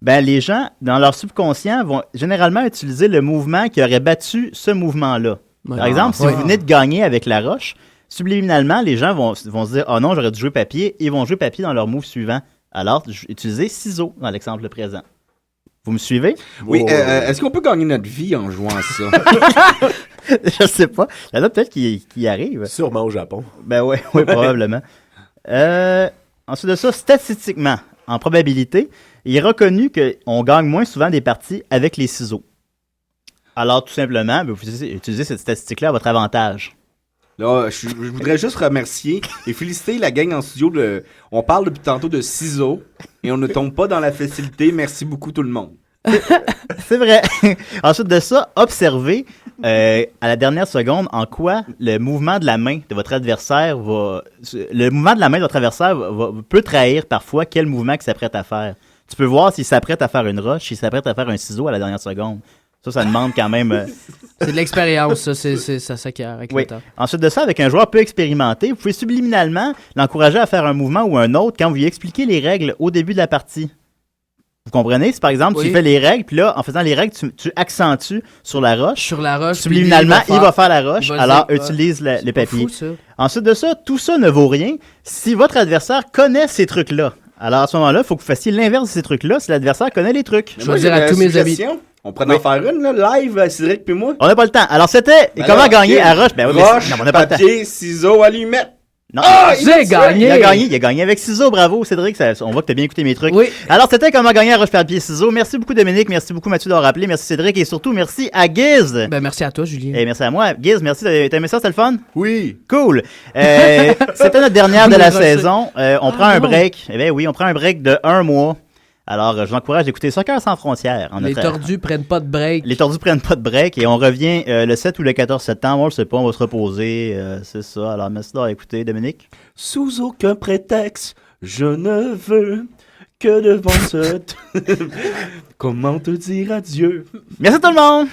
ben les gens, dans leur subconscient, vont généralement utiliser le mouvement qui aurait battu ce mouvement-là. Par exemple, si vous venez de gagner avec la roche, subliminalement, les gens vont se dire « Oh non, j'aurais dû jouer papier », et ils vont jouer papier dans leur move suivant. Alors, utilisez ciseaux dans l'exemple présent. Vous me suivez? Oui, est-ce qu'on peut gagner notre vie en jouant à ça? Je sais pas. Il y en a peut-être qui y arrivent. Sûrement au Japon. Ben oui, probablement. Ensuite de ça, statistiquement, en probabilité, il est reconnu qu'on gagne moins souvent des parties avec les ciseaux. Alors, tout simplement, vous utilisez cette statistique-là à votre avantage. Là, je voudrais juste remercier et féliciter la gang en studio. On parle depuis tantôt de ciseaux et on ne tombe pas dans la facilité. Merci beaucoup tout le monde. C'est vrai. Ensuite de ça, observez à la dernière seconde en quoi le mouvement de la main de votre adversaire peut trahir parfois quel mouvement il s'apprête à faire. Tu peux voir s'il s'apprête à faire une roche, s'il s'apprête à faire un ciseau à la dernière seconde. Ça demande quand même... C'est de l'expérience, ça. C'est ça s'acquiert avec le temps. Ensuite de ça, avec un joueur peu expérimenté, vous pouvez subliminalement l'encourager à faire un mouvement ou un autre quand vous lui expliquez les règles au début de la partie. Vous comprenez? Si par exemple, tu fais les règles, puis là, en faisant les règles, tu accentues sur la roche. Sur la roche. Subliminalement, il va faire la roche, alors utilise le papier. Fou, ensuite de ça, tout ça ne vaut rien si votre adversaire connaît ces trucs-là. Alors à ce moment-là, il faut que vous fassiez l'inverse de ces trucs-là si l'adversaire connaît les trucs. Je vais dire à tous mes amis. On pourrait en faire une, là, live, Cédric puis moi. On n'a pas le temps. Alors, c'était comment gagner à roche? Ben, roche, on n'a pas papier, ciseaux, allumette. Non, j'ai gagné! Il a gagné avec ciseaux, bravo Cédric, on voit que tu as bien écouté mes trucs. Oui. Alors, c'était comment gagner à roche, papier, ciseaux. Merci beaucoup Dominique, merci beaucoup Mathieu d'avoir rappelé, merci Cédric et surtout merci à Giz. Ben, merci à toi Julien. Et merci à moi. Giz, merci, t'as aimé ça, c'était le fun? Oui. Cool. C'était notre dernière de la saison. On prend un break. Eh bien oui, on prend un break de 1 mois. Alors, je vous encourage d'écouter Soccer sans frontières. Les tordus prennent pas de break. Les tordus prennent pas de break et on revient le 7 ou le 14 septembre. On le sait pas, on va se reposer. C'est ça. Alors, merci d'avoir écouté, Dominique. Sous aucun prétexte, je ne veux que devant ce... Comment te dire adieu? Merci tout le monde!